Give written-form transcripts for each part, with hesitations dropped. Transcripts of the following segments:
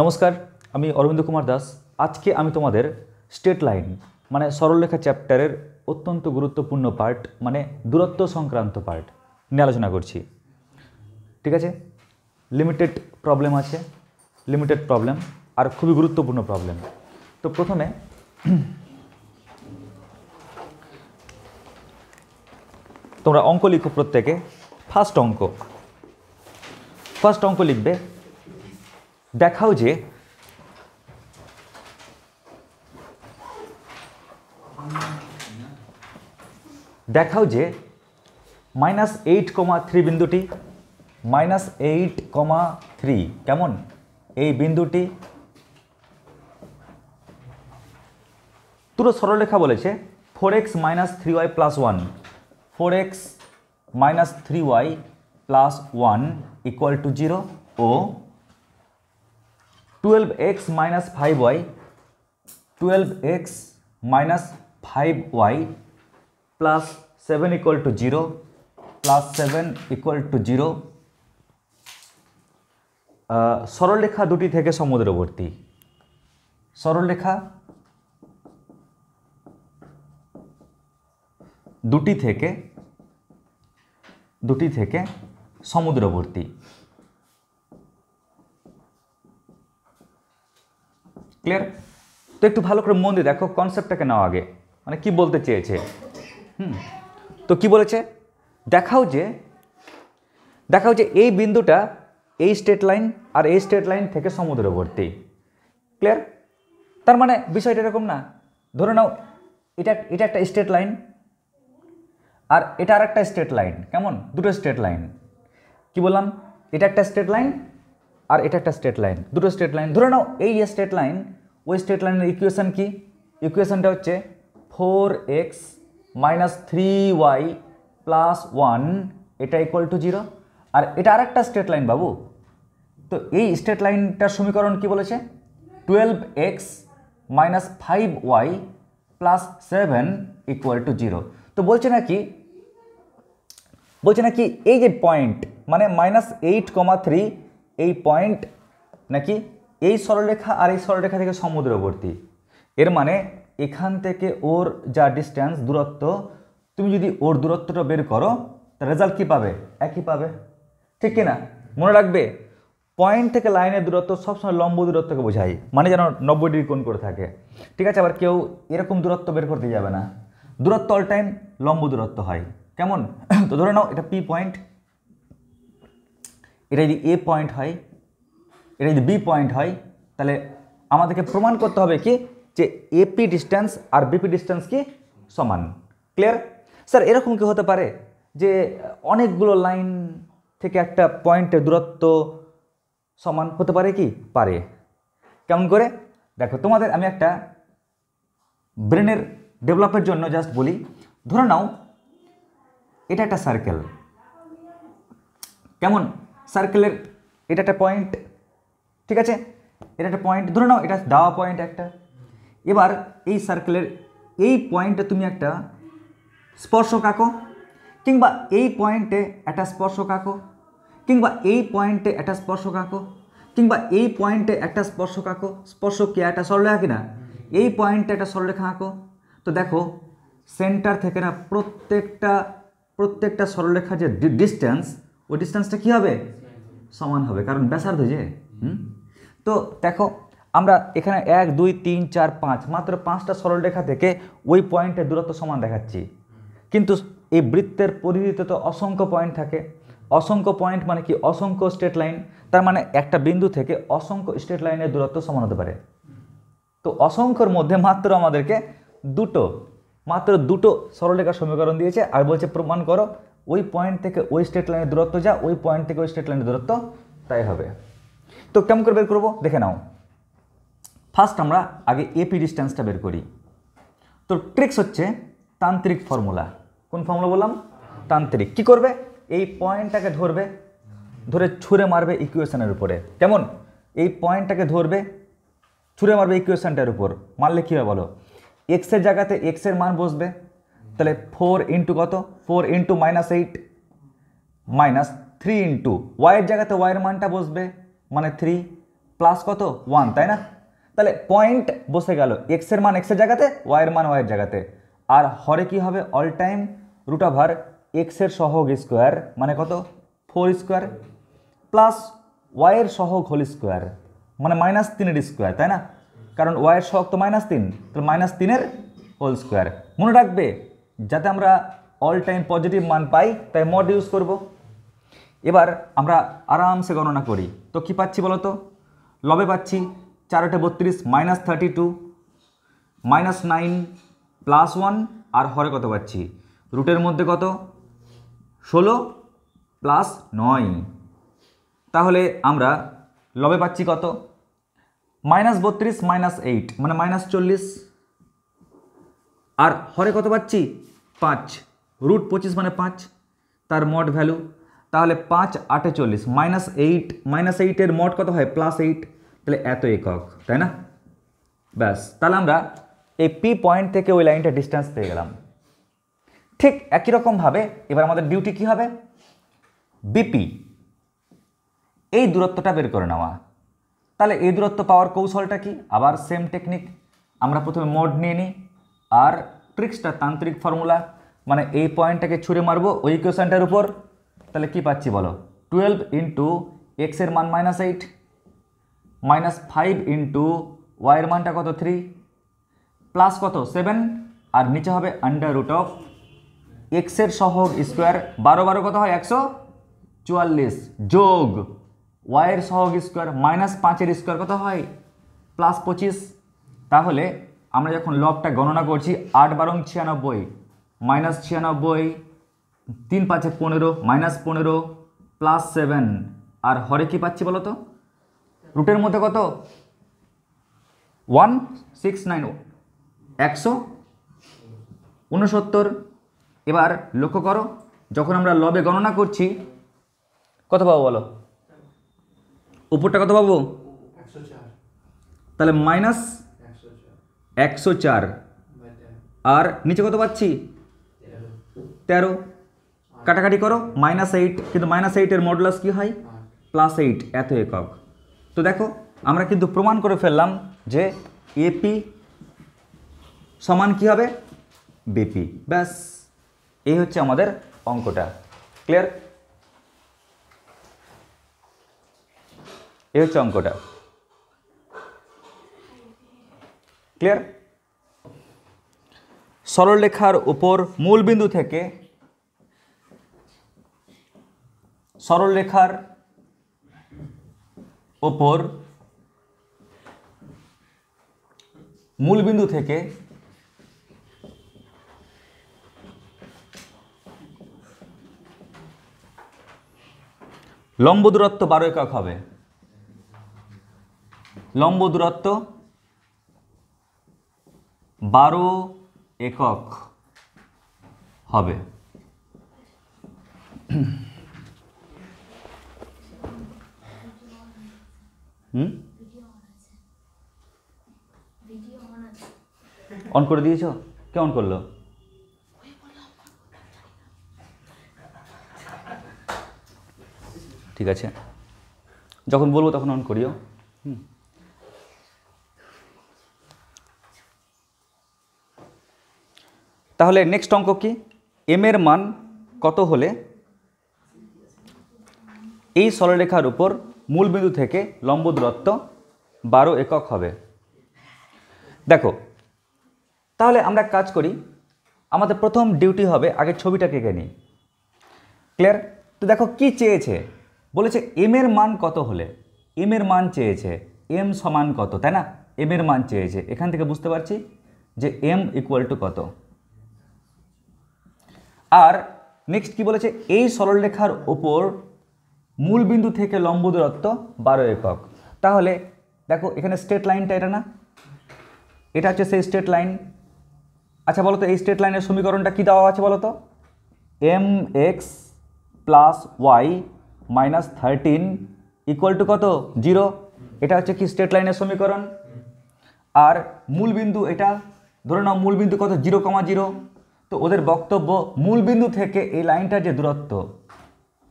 নমস্কার, আমি অরবিন্দ কুমার দাস। আজকে আমি তোমাদের স্ট্রেট লাইন মানে সরলরেখা চ্যাপ্টারের অত্যন্ত গুরুত্বপূর্ণ পার্ট মানে দূরত্ব সংক্রান্ত পার্ট নিয়ে আলোচনা করছি। ঠিক আছে, লিমিটেড প্রবলেম আছে, লিমিটেড প্রবলেম আর খুবই গুরুত্বপূর্ণ প্রবলেম। তো প্রথমে তোমরা অঙ্ক লিখো প্রত্যেকে। ফার্স্ট অঙ্ক লিখবে, দেখাও যে -8,3 বিন্দুটি -8,3 কেমন এই বিন্দুটি পুরো সরলরেখা বলেছে 4x - 3y + 1 4x - 3y + 1 = 0 ও 12x - 5y 12x - 5y + 7 = 0 + 7 = 0 সরলরেখা দুটি থেকে সমুদ্রবর্তী। সরলরেখা দুটি থেকে সমুদ্রবর্তী। ক্লিয়ার? তো একটু ভালো করে মন দিয়ে দেখো, কনসেপ্টটাকে নাও আগে, মানে কি বলতে চেয়েছে। তো কি বলেছে, দেখাও যে এই বিন্দুটা এই স্ট্রেট লাইন আর এই স্ট্রেট লাইন থেকে সমুদ্রবর্তী। ক্লিয়ার? তার মানে বিষয়টা এরকম না, ধরে নাও এটা একটা স্ট্রেট লাইন আর এটা আর একটা স্ট্রেট লাইন। কেমন? দুটো স্ট্রেট লাইন। কি বললাম? এটা একটা স্ট্রেট লাইন আর এটা একটা স্ট্রেট লাইন, দুটো স্ট্রেট লাইন। ধরে নাও এই স্ট্রেট লাইন ওই স্ট্রেট লাইনের ইকুয়েশন কি? ইকুয়েশনটা হচ্ছে 4x - 3y + 1 এটা = 0। আর এটা আর একটা স্ট্রেট লাইন বাবু। তো এই স্ট্রেট লাইনটার সমীকরণ কি বলেছে? 12x - 5y + 7 = 0। তো বলছে নাকি এই যে পয়েন্ট মানে -8,3 এই পয়েন্ট নাকি এই সরলরেখা আর এই সরলরেখা থেকে সমুদ্রবর্তী। এর মানে এখান থেকে ওর যা ডিস্টেন্স দূরত্ব, তুমি যদি ওর দূরত্বটা বের করো তার রেজাল্ট কী পাবে? একই পাবে। ঠিক কিনা? মনে রাখবে, পয়েন্ট থেকে লাইনের দূরত্ব সবসময় লম্ব দূরত্বকে বোঝায়, মানে যেন 90 ডিগ্রি কোণ করে থাকে। ঠিক আছে? আবার কেউ এরকম দূরত্ব বের করতে যাবে না, দূরত্ব অল টাইম লম্ব দূরত্ব হয়। কেমন? তো ধরে নাও এটা পি পয়েন্ট, এটা যদি এ পয়েন্ট হয়, এটা যদি বি পয়েন্ট হয়, তাহলে আমাদেরকে প্রমাণ করতে হবে কি যে এপি ডিস্টেন্স আর বিপি ডিস্টেন্স কি সমান। ক্লিয়ার? স্যার এরকম কি হতে পারে যে অনেকগুলো লাইন থেকে একটা পয়েন্টের দূরত্ব সমান হতে পারে? কি পারে। কেমন করে? দেখো তোমাদের আমি একটা ব্রেনের ডেভেলপের জন্য জাস্ট বলি। ধরে নাও এটা একটা সার্কেল। কেমন? সার্কেলের এটা একটা পয়েন্ট। ঠিক আছে? এটা একটা পয়েন্ট, ধরে নাও এটা দেওয়া পয়েন্ট একটা। এবার এই সার্কেলের এই পয়েন্টে তুমি একটা স্পর্শক আঁকো, কিংবা এই পয়েন্টে একটা স্পর্শক আঁকো, কিংবা এই পয়েন্টে একটা স্পর্শক আঁকো, কিংবা এই পয়েন্টে একটা স্পর্শক আঁকো। স্পর্শক কি? একটা সরলরেখা কিনা? এই পয়েন্টে একটা সরলরেখা আঁকো। তো দেখো সেন্টার থেকে না প্রত্যেকটা সরলরেখার যে ডিস্টেন্স, ওই ডিস্টেন্সটা কী হবে? সমান হবে, কারণ ব্যাসার্ধ যে। তো দেখো আমরা এখানে 1 2 3 4 5 মাত্র 5টা সরলরেখা থেকে ওই পয়েন্টের দূরত্ব সমান দেখাচ্ছি, কিন্তু এই বৃত্তের পরিধিতে তো অসংখ্য পয়েন্ট থাকে। অসংখ্য পয়েন্ট মানে কি? অসংখ্য স্ট্রেট লাইন। তার মানে একটা বিন্দু থেকে অসংখ্য স্ট্রেট লাইনের দূরত্ব সমান হতে পারে। তো অসংখ্যর মধ্যে আমাদেরকে মাত্র দুটো সরলরেখার সমীকরণ দিয়েছে আর বলছে প্রমাণ করো ওই পয়েন্ট থেকে ওই স্ট্রেট লাইনের দূরত্ব যা, ওই পয়েন্ট থেকে ওই স্ট্রেট লাইনের দূরত্ব তাই হবে। তো কেমন করে বের করবো দেখে নাও। ফার্স্ট আমরা আগে এপি ডিস্টেন্সটা বের করি। তো ট্রিক্স হচ্ছে তান্ত্রিক ফর্মুলা। কোন ফর্মুলা বললাম? তান্ত্রিক। কি করবে? এই পয়েন্টটাকে ধরে ছুঁড়ে মারবে ইকুয়েশনের উপরে। কেমন? এই পয়েন্টটাকে ধরবে, ছুঁড়ে মারবে ইকুয়েশনটার উপর। মারলে কী হবে বলো? এক্সের জায়গাতে এক্সের মান বসবে, তাহলে 4 ইন্টু কত? 4 ইন্টু -8 -3 ইন্টু ওয়াইয়ের জায়গাতে ওয়াইয়ের মানটা বসবে, মানে 3 প্লাস কত 1, তাই না? তাহলে পয়েন্ট বসে গেল, এক্সের মান এক্সের জায়গাতে, ওয়াইয়ের মান ওয়াইয়ের জায়গাতে। আর হরে কি হবে? অল টাইম রুট ওভার এক্সের সহগ স্কোয়ার মানে কত 4 স্কোয়ার প্লাস ওয়াইয়ের সহগ হোল স্কোয়ার মানে -3 স্কোয়ার, তাই না? কারণ ওয়াইয়ের সহগ তো -3, তো -3 হোল স্কোয়ার। মনে রাখবে যাতে আমরা অল টাইম পজিটিভ মান পাই তাই মড ইউজ করব। এবার আমরা আরামসে গণনা করি। তো কি পাচ্ছি বলো তো? লবে পাচ্ছি 4 × 32 -32 -9 +1 আর হরে কত পাচ্ছি? রুটের মধ্যে কত 16 + 9। তাহলে আমরা লবে পাচ্ছি কত? -32 -8 মানে -40 আর হরে কত পাচ্ছি? 5, রুট 25 মানে 5, তার মড ভ্যালু। তাহলে 5 × 8 = 40 -8 এর মড কত হয়? +8, তাহলে এত একক, তাই না? ব্যাস, তাহলে আমরা এই পি পয়েন্ট থেকে ওই লাইনটা ডিস্টেন্স পেয়ে গেলাম। ঠিক একই রকমভাবে এবার আমাদের ডিউটি কি হবে? বিপি, এই দূরত্বটা বের করে নেওয়া। তাহলে এই দূরত্ব পাওয়ার কৌশলটা কি? আবার সেম টেকনিক, আমরা প্রথমে মোড নিয়ে নিই আর ট্রিক্সটা তান্ত্রিক ফর্মুলা, মানে এই পয়েন্টটাকে ছুঁড়ে মারবো ওই ইকুয়েশনটার উপর। তাহলে কি পাচ্ছি বলো? 12 × এক্সের মান -8 -5 × ওয়াইয়ের মানটা কত 3 প্লাস কত 7 আর নিচে হবে √ এক্সের সহগ স্কোয়ার 12 12 কত হয়? 144 যোগ ওয়াইয়ের সহগ স্কোয়ার -5 এর স্কোয়ার কত হয়? +25। তাহলে আমরা যখন লবটা গণনা করছি 8 × 12 = 96 -96 3 × 5 = 15 -15 +7 আর হরে কি পাচ্ছি বলো তো? রুটের মধ্যে কত 169 169। এবার লক্ষ্য করো যখন আমরা লবে গণনা করছি কত পাবো বলো? উপরটা কত পাবো? 104, তাহলে -104 আর নিচে কত পাচ্ছি? 13। কাটাকাটি করো -8, কিন্তু -8 এর মডুলাস কি হয়? +8, এত একক। তো দেখো আমরা কিন্তু প্রমাণ করে ফেললাম যে এপি সমান কি হবে? বিপি। ব্যাস, এই হচ্ছে আমাদের অঙ্কটা। ক্লিয়ার? এই হচ্ছে অঙ্কটা। ক্লিয়ার? সরলরেখার উপর মূলবিন্দু থেকে সরলরেখার উপর মূলবিন্দু থেকে লম্ব দূরত্ব 12 একক হবে। লম্ব দূরত্ব 12 একক হবে। অন করে দিয়েছ? কে অন করলো? ঠিক আছে, যখন বলবো তখন অন করিও। তাহলে নেক্সট অঙ্ক কি? এম এর মান কত হলে এই সরলরেখার উপর মূলবিন্দু থেকে লম্ব দূরত্ব 12 একক হবে? দেখো তাহলে আমরা কাজ করি, আমাদের প্রথম ডিউটি হবে আগে ছবিটাকে এঁকে নিই। ক্লিয়ার? তো দেখো কি চেয়েছে, বলেছে এম এর মান কত হলে, এম এর মান চেয়েছে, এম সমান কত, তাই না? এম এর মান চেয়েছে, এখান থেকে বুঝতে পারছি যে এম = কত। আর নেক্সট কি বলেছে? এই সরলরেখার ওপর মূলবিন্দু থেকে লম্ব দূরত্ব 12 একক। তাহলে দেখো এখানে স্ট্রেট লাইনটা এটা না, এটা হচ্ছে সেই স্ট্রেট লাইন। আচ্ছা বলো তো এই স্ট্রেট লাইনের সমীকরণটা কি দেওয়া আছে বলো তো? mx + y - 13 = কত? 0। এটা হচ্ছে কি স্ট্রেট লাইনের সমীকরণ। আর মূলবিন্দু এটা ধরে নাও মূলবিন্দু কত? 0, 0। তো ওদের বক্তব্য মূলবিন্দু থেকে এই লাইনটার যে দূরত্ব,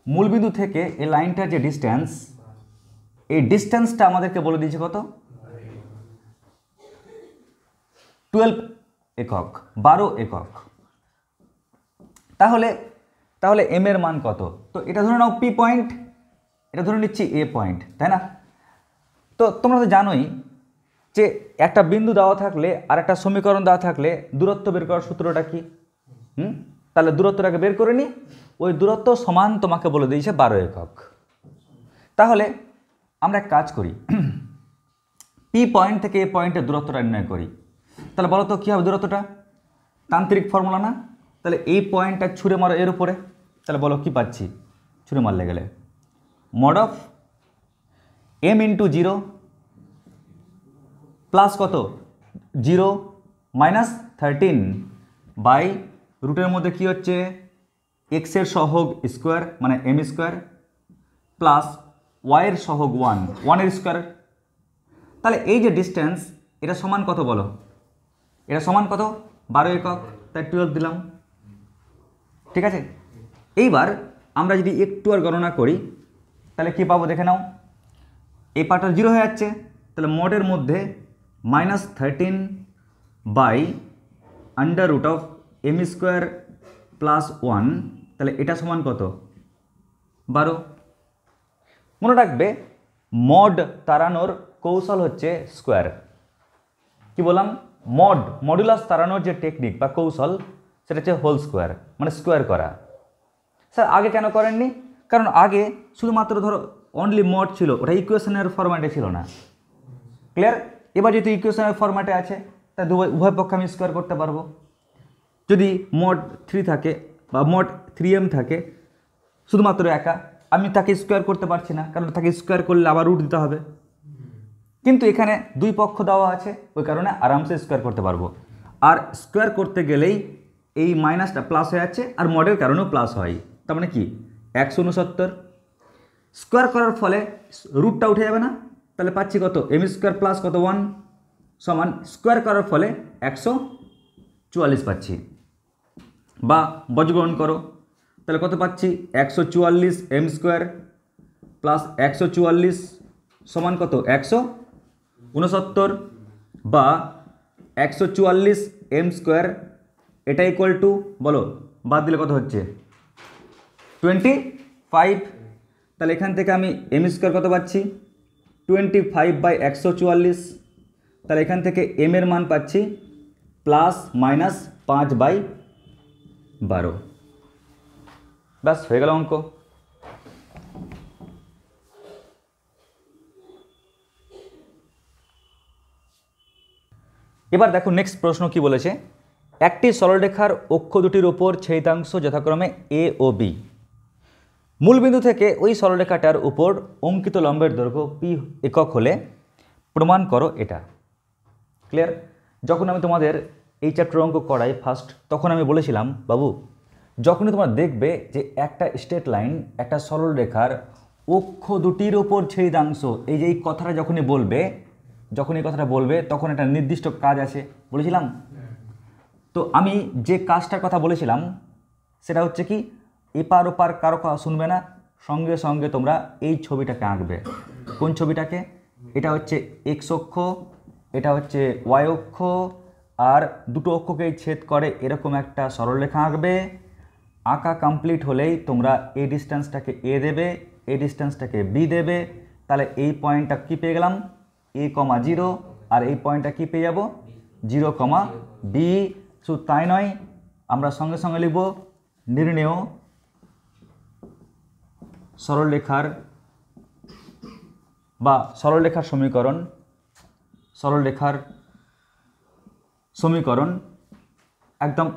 মূলবিন্দু থেকে এই লাইনটার যে ডিস্টেন্স এই ডিস্টেন্সটা আমাদেরকে বলে দিয়েছে কত, 12 একক, 12 একক। তাহলে এম এর মান কত? তো এটা ধরে নাও পি পয়েন্ট, এটা ধরে নিচ্ছি এ পয়েন্ট, তাই না? তো তোমরা তো জানোই যে একটা বিন্দু দেওয়া থাকলে আর একটা সমীকরণ দেওয়া থাকলে দূরত্ব বের করার সূত্রটা কি? তাহলে দূরত্বটাকে বের করে নিই, ওই দূরত্ব সমান তোমাকে বলে দিয়েছে 12 একক। তাহলে আমরা এক কাজ করি, পি পয়েন্ট থেকে এ পয়েন্টের দূরত্বটা নির্ণয় করি। তাহলে বলো তো কী হবে দূরত্বটা? তান্ত্রিক ফর্মুলা না? তাহলে এই পয়েন্টটা ছুঁড়ে মারো এর উপরে, তাহলে বলো কি পাচ্ছি ছুঁড়ে মারলে গেলে? Mod of m into 0 plus কত 0 মাইনাস 13 বাই রুটের মধ্যে কি হচ্ছে এক্সের সহগ স্কোয়ার মানে এম স্কোয়ার প্লাস ওয়াইয়ের সহগ 1 এর স্কোয়ার। তাহলে এই যে ডিস্টেন্স এটা সমান কত বলো? এটা সমান কত? 12 একক, তাই 12 দিলাম। ঠিক আছে, এইবার আমরা যদি একটু আর গণনা করি তাহলে কি পাবো দেখে নাও। এই পার্টটা 0 হয়ে যাচ্ছে, তাহলে মডের মধ্যে minus 13 by under root of m square plus 1, তাহলে এটা সমান কত? 12। মনে রাখবে মড তাড়ানোর কৌশল হচ্ছে স্কোয়ার। কি বললাম? মডুলাস তাড়ানোর যে টেকনিক বা কৌশল সেটা হচ্ছে হোল স্কোয়ার, মানে স্কোয়ার করা। স্যার আগে কেন করেননি? কারণ আগে শুধুমাত্র ধরো অনলি মড ছিল, ওটা ইকুয়েশনের ফরম্যাটে ছিল না। ক্লিয়ার? এবার যদি ইকুয়েশনের ফরম্যাটে আছে তাহলে উভয় পক্ষে আমি স্কোয়ার করতে পারবো। যদি মড 3 থাকে বা মড 3m থাকে শুধুমাত্র একা, আমি তাকে স্কোয়ার করতে পারছি না, কারণ তাকে স্কোয়ার করলে আবার রুট দিতে হবে। কিন্তু এখানে দুই পক্ষ দেওয়া আছে, ওই কারণে আরামসে স্কোয়ার করতে পারবো। আর স্কোয়ার করতে গেলেই এই মাইনাসটা প্লাস হয়ে যাচ্ছে, আর মডের কারণেও প্লাস হয়। তার মানে কি 169 স্কোয়ার করার ফলে রুটটা উঠে যাবে না, তাহলে পাচ্ছি কত? এম স্কোয়ার প্লাস কত 1 সমান স্কোয়ার করার ফলে 144 পাচ্ছি। বা বজ্রগ্রহণ করো, তাহলে কত পাচ্ছি? 144 এম স্কোয়ার প্লাস 144 সমান কত? 169 বা 144 এম স্কোয়ার, এটা ইকুয়াল টু বলো বাদ দিলে কত হচ্ছে? 25। তাহলে এখান থেকে আমি এম স্কোয়ার কত পাচ্ছি? 25 বাই 144। তাহলে এখান থেকে এম এর মান পাচ্ছি প্লাস মাইনাস 5/12। ব্যাস হয়ে গেল অঙ্ক। এবার দেখো নেক্সট প্রশ্ন কি বলেছে। একটি সরলরেখার অক্ষ দুটির উপর ছেদাংশ যথাক্রমে এ ও বি। মূলবিন্দু থেকে ওই সরলরেখাটার উপর অঙ্কিত লম্বের দৈর্ঘ্য পি একক হলে প্রমাণ করো এটা। ক্লিয়ার? যখন আমি তোমাদের এই চ্যাপ্টার অঙ্ক করাই ফার্স্ট, তখন আমি বলেছিলাম বাবু যখনই তোমরা দেখবে যে একটা স্ট্রেট লাইন একটা সরলরেখার অক্ষ দুটির ওপর ছেদাংশ, এই যে এই কথাটা যখনই এই কথাটা বলবে তখন একটা নির্দিষ্ট কাজ আছে বলেছিলাম। তো আমি যে কাজটার কথা বলেছিলাম সেটা হচ্ছে কি, এপার ওপার কারো কথা শুনবে না, সঙ্গে সঙ্গে তোমরা এই ছবিটাকে আঁকবে। কোন ছবিটাকে? এটা হচ্ছে এক্স অক্ষ, এটা হচ্ছে ওয়াই অক্ষ, আর দুটো অক্ষকেই ছেদ করে এরকম একটা সরলরেখা আঁকবে। আঁকা কমপ্লিট হলেই তোমরা এই ডিস্টেন্সটাকে এ দেবে, এই ডিস্টেন্সটাকে বি দেবে। তাহলে এই পয়েন্টটা কি পেয়ে গেলাম? a,0, আর এই পয়েন্টটা কি পেয়ে যাব? 0, b। শুধু তাই নয়, আমরা সঙ্গে সঙ্গে লিখব নির্ণেয় সরলরেখার বা সরলরেখার সমীকরণ একদম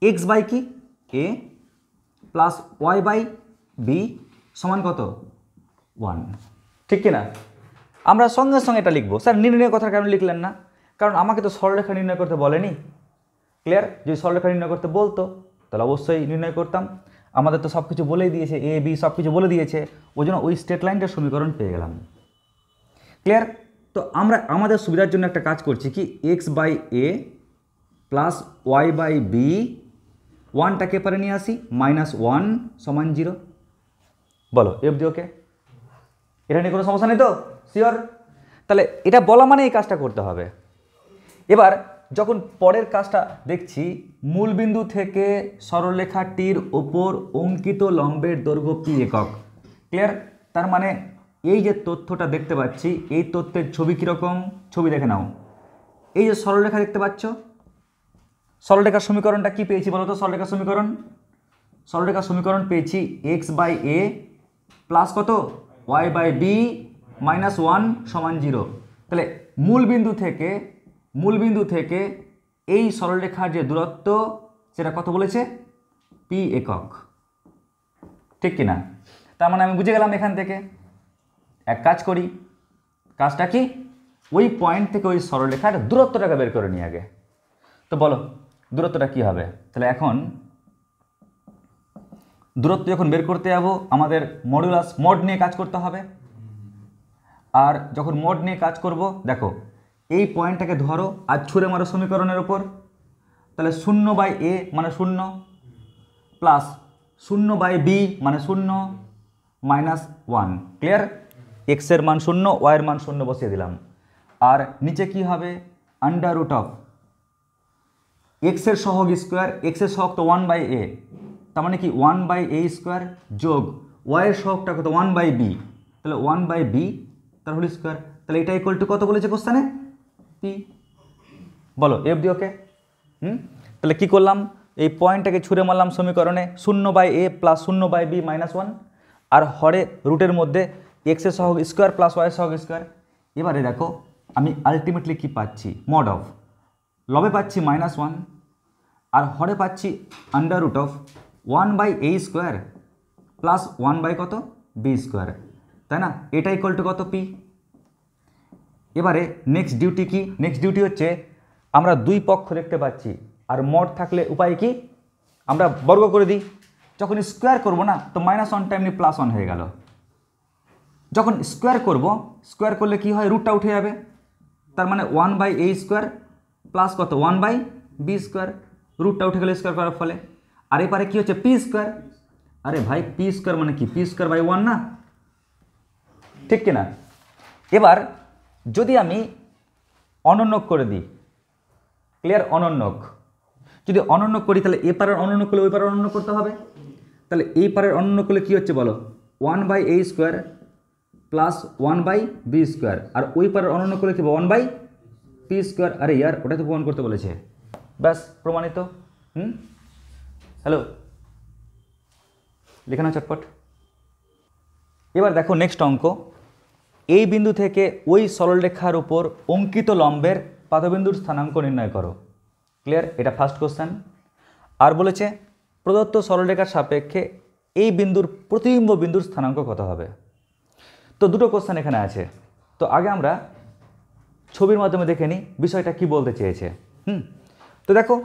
এক্স বাই কি এ প্লাস ওয়াই বাই বি সমান কত? 1। ঠিক কিনা? আমরা সঙ্গে সঙ্গে এটা লিখবো। স্যার নির্ণয় কথার কারণ লিখলেন না? কারণ আমাকে তো সরলরেখা নির্ণয় করতে বলেনি। ক্লিয়ার? যদি সরলরেখা নির্ণয় করতে বলতো তাহলে অবশ্যই নির্ণয় করতাম। আমাদের তো সব কিছু বলেই দিয়েছে, এ বি সব কিছু বলে দিয়েছে, ওই জন্য ওই স্ট্রেট লাইনটার সমীকরণ পেয়ে গেলাম। ক্লিয়ার? তো আমরা আমাদের সুবিধার জন্য একটা কাজ করছি কি, x by a plus y by b, 1টাকে পরে নিয়ে আসি, -1 সমান 0। বলো এফ দি ওকে। এটা নিয়ে কোনো সমস্যা নেই তো? শিওর? তাহলে এটা বলা মানে এই কাজটা করতে হবে। এবার যখন পরের কাজটা দেখছি, মূলবিন্দু থেকে সরলরেখাটির ওপর অঙ্কিত লম্বের দৈর্ঘ্য পি একক। ক্লিয়ার? তার মানে এই যে তথ্যটা দেখতে পাচ্ছি, এই তথ্যের ছবি কীরকম? ছবি দেখে নাও। এই যে সরলরেখা দেখতে পাচ্ছ, সরলরেখার সমীকরণটা কি পেয়েছি বলো তো? সরলরেখার সমীকরণ, সরলরেখার সমীকরণ পেয়েছি এক্স বাই এ প্লাস কত? ওয়াই বাই বি মাইনাস 1 সমান 0। তাহলে মূলবিন্দু থেকে এই সরলরেখার যে দূরত্ব সেটা কত বলেছে? পি একক। ঠিক কিনা? তার মানে আমি বুঝে গেলাম এখান থেকে। এক কাজ করি, কাজটা কি? ওই পয়েন্ট থেকে ওই সরলরেখার দূরত্বটাকে বের করে নিই আগে। তো বলো দূরত্বটা কি হবে? তাহলে এখন দূরত্ব যখন বের করতে যাব আমাদের মডুলাস মড নিয়ে কাজ করতে হবে। আর যখন মড নিয়ে কাজ করব, দেখো এই পয়েন্টটাকে ধরো আর ছুঁড়ে মারো সমীকরণের ওপর। তাহলে 0 বাই এ মানে 0 প্লাস 0 বাই বি মানে 0 মাইনাস 1। ক্লিয়ার? এক্সের মান 0, ওয়াইয়ের মান 0 বসিয়ে দিলাম। আর নিচে কি হবে? আন্ডার রুট অফ এক্সের সহগ স্কোয়ার, এক্সের সহগ তো 1 বাই এ, তার মানে কি 1 বাই এ স্কোয়ার যোগ ওয়াইয়ের সহগটা কত? 1 বাই বি, তাহলে 1 বাই বি তার হোল স্কোয়ার। তাহলে এটা ইকুয়াল টু কত বলেছে কোশ্চেনে? পি। বলো এফ ডি ওকে। তাহলে কি করলাম? এই পয়েন্টটাকে ছুঁড়ে মারলাম সমীকরণে 0 by a plus 0 by b minus 1, আর হরে রুটের মধ্যে এক্সের সহগ স্কোয়ার প্লাস ওয়াইয়ের সহগ স্কোয়ার। এবারে দেখো আমি আলটিমেটলি কি পাচ্ছি? মড অফ লবে পাচ্ছি -1 আর হরে পাচ্ছি under root of 1 by a square plus 1 by কত? বি স্কোয়ার, তাই না? এটা ইকুয়াল টু কত? পি। এবারে নেক্সট ডিউটি কি? নেক্সট ডিউটি হচ্ছে আমরা দুই পক্ষ দেখতে পাচ্ছি, আর মড থাকলে উপায় কি? আমরা বর্গ করে দিই। যখন স্কোয়ার করব না তো -1টা এমনি +1 হয়ে গেল। যখন স্কোয়ার করব, স্কোয়ার করলে কি হয়? রুটটা উঠে যাবে। তার মানে 1 বাই এ স্কোয়ার প্লাস কত? 1 বাই বি স্কোয়ার, রুটটা উঠে গেলে স্কোয়ার করার ফলে। আর এবারে কি হচ্ছে? P square. আরে ভাই পি স্কোয়ার মানে কি? পি স্কোয়ার বাই 1 না? ঠিক কিনা? এবার যদি আমি অনন্যক করে দিই, ক্লিয়ার? অনন্যক যদি অনন্যক করি তাহলে এ পারের অনন্যক করলে ওই পারের অনন্যক করতে হবে। তাহলে এই পারের অনন্যক করলে কী হচ্ছে বলো? 1 by a square plus 1 by b square, আর ওই পারের অনন্যক করলে কী হবে? 1 বাই পি স্কোয়ার। আরে ইয়ার ওটা তো প্রমাণ করতে বলেছে। ব্যাস প্রমাণিত। হ্যালো, লিখে নাও চটপট। এবার দেখো নেক্সট অঙ্ক, এই বিন্দু থেকে ওই সরলরেখার উপর অঙ্কিত লম্বের পাদবিন্দুর স্থানাঙ্ক নির্ণয় করো। ক্লিয়ার? এটা ফার্স্ট কোশ্চেন। আর বলেছে প্রদত্ত সরলরেখার সাপেক্ষে এই বিন্দুর প্রতিবিম্ব বিন্দুর স্থানাঙ্ক কত হবে। তো দুটো কোশ্চেন এখানে আছে। তো আগে আমরা ছবির মাধ্যমে দেখে নিই বিষয়টা কি বলতে চেয়েছে। তো দেখো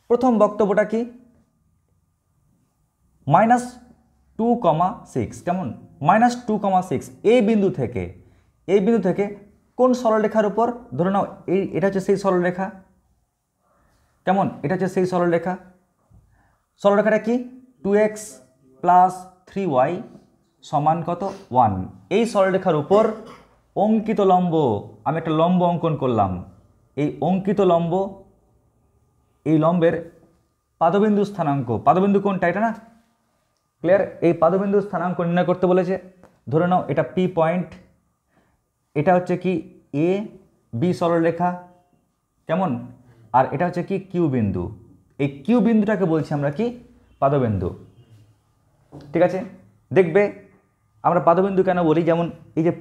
প্রথম বক্তব্যটা কি? -2,6। কেমন? -2,6 এই বিন্দু থেকে কোন সরলরেখার উপর? ধরে নাও এটা হচ্ছে সেই সরলরেখা। কেমন? এটা হচ্ছে সেই সরলরেখা। সরলরেখাটা কি? 2x প্লাস 3y সমান কত? 1। এই সরলরেখার উপর অঙ্কিত লম্ব, আমি একটা লম্ব অঙ্কন করলাম। এই অঙ্কিত লম্ব, এই লম্বের পাদবিন্দু স্থানাঙ্ক, পাদবিন্দু কোনটা? এটা না? ক্লিয়ার? এই পাদবিন্দু স্থানাঙ্ক নির্ণয় করতে বলেছে। ধরে নাও এটা পি পয়েন্ট, এটা হচ্ছে কি এ বি সরলরেখা। কেমন? আর এটা হচ্ছে কি কিউ বিন্দু। এই কিউ বিন্দুটাকে বলছি আমরা কি? পাদবিন্দু। ঠিক আছে? দেখবে আমরা পাদবিন্দু কেন বলি? যেমন এই যে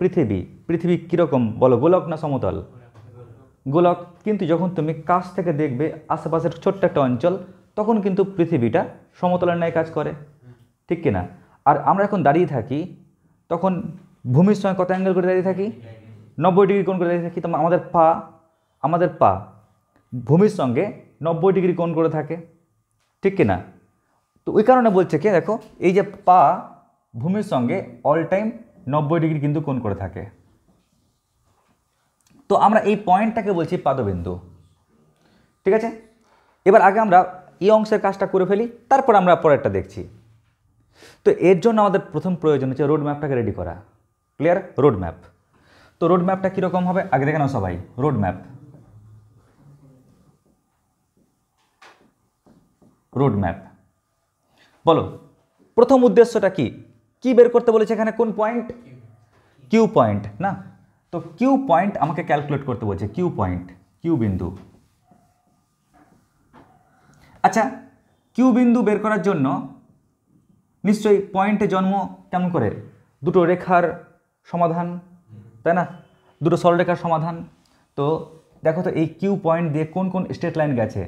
পৃথিবী কীরকম বলো? গোলক না সমতল? গোলক। কিন্তু যখন তুমি কাছ থেকে দেখবে আশেপাশের ছোট্ট একটা অঞ্চল, তখন কিন্তু পৃথিবীটা সমতলের ন্যায় কাজ করে। ঠিক কিনা? আর আমরা এখন দাঁড়িয়ে থাকি, তখন ভূমির সঙ্গে কত অ্যাঙ্গেল করে দাঁড়িয়ে থাকি? 90 ডিগ্রি কোণ করে দাঁড়িয়ে থাকি। তো আমাদের পা ভূমির সঙ্গে 90 ডিগ্রি কোণ করে থাকে। ঠিক কিনা? তো ওই কারণে বলছে কি, দেখো এই যে পা ভূমির সঙ্গে অল টাইম 90 ডিগ্রি কিন্তু কোণ করে থাকে। তো আমরা এই পয়েন্টটাকে বলছি পাদবিন্দু। ঠিক আছে? এবার আগে আমরা এই অংশের কাজটা করে ফেলি, তারপর আমরা পরেরটা দেখছি। তো এর জন্য আমাদের প্রথম প্রয়োজন হচ্ছে রোড ম্যাপটাকে রেডি করা। ক্লিয়ার? Road map. তো রোড ম্যাপটা কীরকম হবে আগে দেখে নাও সবাই। রোড ম্যাপ, রোড ম্যাপ বলো প্রথম উদ্দেশ্যটা কি? কি বের করতে বলেছে এখানে? কোন পয়েন্ট? কিউ পয়েন্ট না? তো কিউ পয়েন্ট আমাকে ক্যালকুলেট করতে বলছে। কিউ পয়েন্ট, কিউ বিন্দু। আচ্ছা, কিউ বিন্দু বের করার জন্য নিশ্চয়ই পয়েন্টে জন্ম কেমন করে? দুটো রেখার সমাধান, তাই না? দুটো সরলরেখার সমাধান। তো দেখো তো এই কিউ পয়েন্ট দিয়ে কোন কোন স্ট্রেট লাইন গেছে?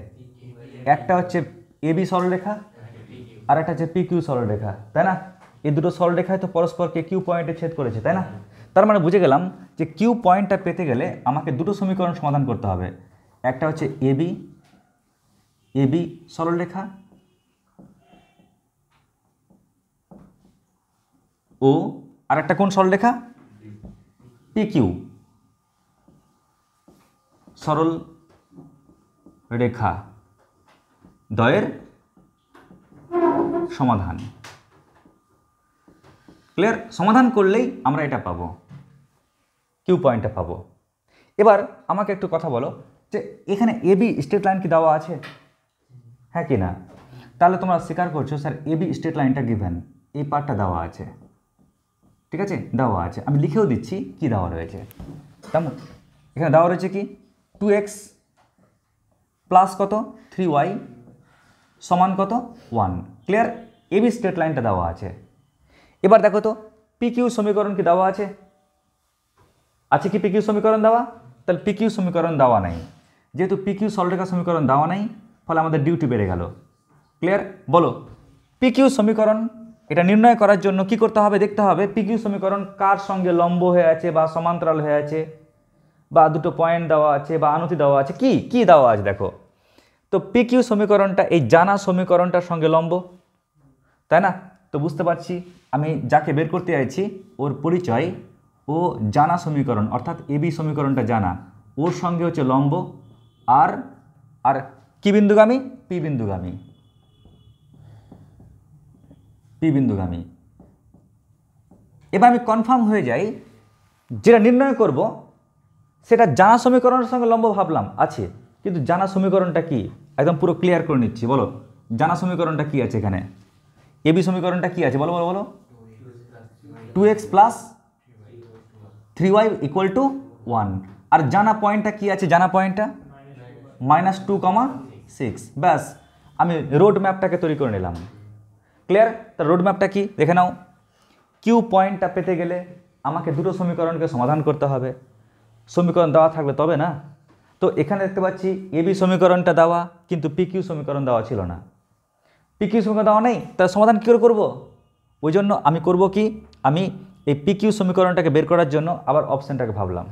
একটা হচ্ছে এবি সরলরেখা আর একটা হচ্ছে পি কিউ সরলরেখা, তাই না? এই দুটো সরলরেখায় তো পরস্পরকে কিউ পয়েন্টে ছেদ করেছে, তাই না? তার মানে বুঝে গেলাম যে কিউ পয়েন্টটা পেতে গেলে আমাকে দুটো সমীকরণ সমাধান করতে হবে। একটা হচ্ছে এবি, এবি সরলরেখা ও আর একটা কোন সরলরেখা? পি কিউ সরল রেখা দ্বয়ের সমাধান। ক্লিয়ার? সমাধান করলেই আমরা এটা পাবো, কিউ পয়েন্টটা পাবো। এবার আমাকে একটু কথা বলো যে এখানে এবি স্ট্রেট লাইন কি দেওয়া আছে? হ্যাঁ কি না? তাহলে তোমরা স্বীকার করছো স্যার এবি স্ট্রেট লাইনটা গিভেন, এই পার্টটা দেওয়া আছে, ঠিক আছে? দেওয়া আছে, আমি লিখেও দিচ্ছি কি দেওয়া রয়েছে। তেমন এখানে দেওয়া রয়েছে কি 2x প্লাস কত 3y সমান কত 1। ক্লিয়ার? এবি স্ট্রেট লাইনটা দেওয়া আছে। এবার দেখো তো পি কিউ সমীকরণ কি দেওয়া আছে? আছে কি পি কিউ সমীকরণ দেওয়া? তাহলে পি কিউ সমীকরণ দেওয়া নাই। যেহেতু পি কিউ সরলরেখা সমীকরণ দেওয়া নাই, ফলে আমাদের ডিউটি বেড়ে গেল। ক্লিয়ার? বলো পি কিউ সমীকরণ এটা নির্ণয় করার জন্য কি করতে হবে? দেখতে হবে পি কিউ সমীকরণ কার সঙ্গে লম্ব হয়ে আছে বা সমান্তরাল হয়ে আছে, বা দুটো পয়েন্ট দেওয়া আছে বা আনতি দেওয়া আছে, কি কি দেওয়া আছে দেখো। তো পি কিউ সমীকরণটা এই জানা সমীকরণটার সঙ্গে লম্ব, তাই না? তো বুঝতে পারছি আমি যাকে বের করতে চাইছি ওর পরিচয় ও জানা সমীকরণ, অর্থাৎ এবি সমীকরণটা জানা, ওর সঙ্গে হচ্ছে লম্ব আর আর কি বিন্দুগামী? P বিন্দুগামী, P বিন্দুগামী। এবার আমি কনফার্ম হয়ে যাই যেটা নির্ণয় করব সেটা জানা সমীকরণের সঙ্গে লম্ব ভাবলাম আছে, কিন্তু জানা সমীকরণটা কি একদম পুরো ক্লিয়ার করে নিচ্ছি। বলো জানা সমীকরণটা কি আছে এখানে? এবি সমীকরণটা কি আছে? বলো বলো বলো। 2x plus 3y equal to 1। আর জানা পয়েন্টটা কি আছে? জানা পয়েন্টটা -2,6। ব্যাস, আমি রোড ম্যাপটাকে তৈরি করে নিলাম। ক্লিয়ার? তার রোড ম্যাপটা কি দেখে নাও। কিউ পয়েন্টটা পেতে গেলে আমাকে দুটো সমীকরণকে সমাধান করতে হবে। সমীকরণ দেওয়া থাকলে তবে না। তো এখানে দেখতে পাচ্ছি এবি সমীকরণটা দেওয়া, কিন্তু পি কিউ সমীকরণ দেওয়া ছিল না। পি কিউ সমীকরণ দেওয়া নেই, তার সমাধান কী করে করবো? ওই জন্য আমি করব কি, আমি এই পি কিউ সমীকরণটাকে বের করার জন্য আবার অপশানটাকে ভাবলাম।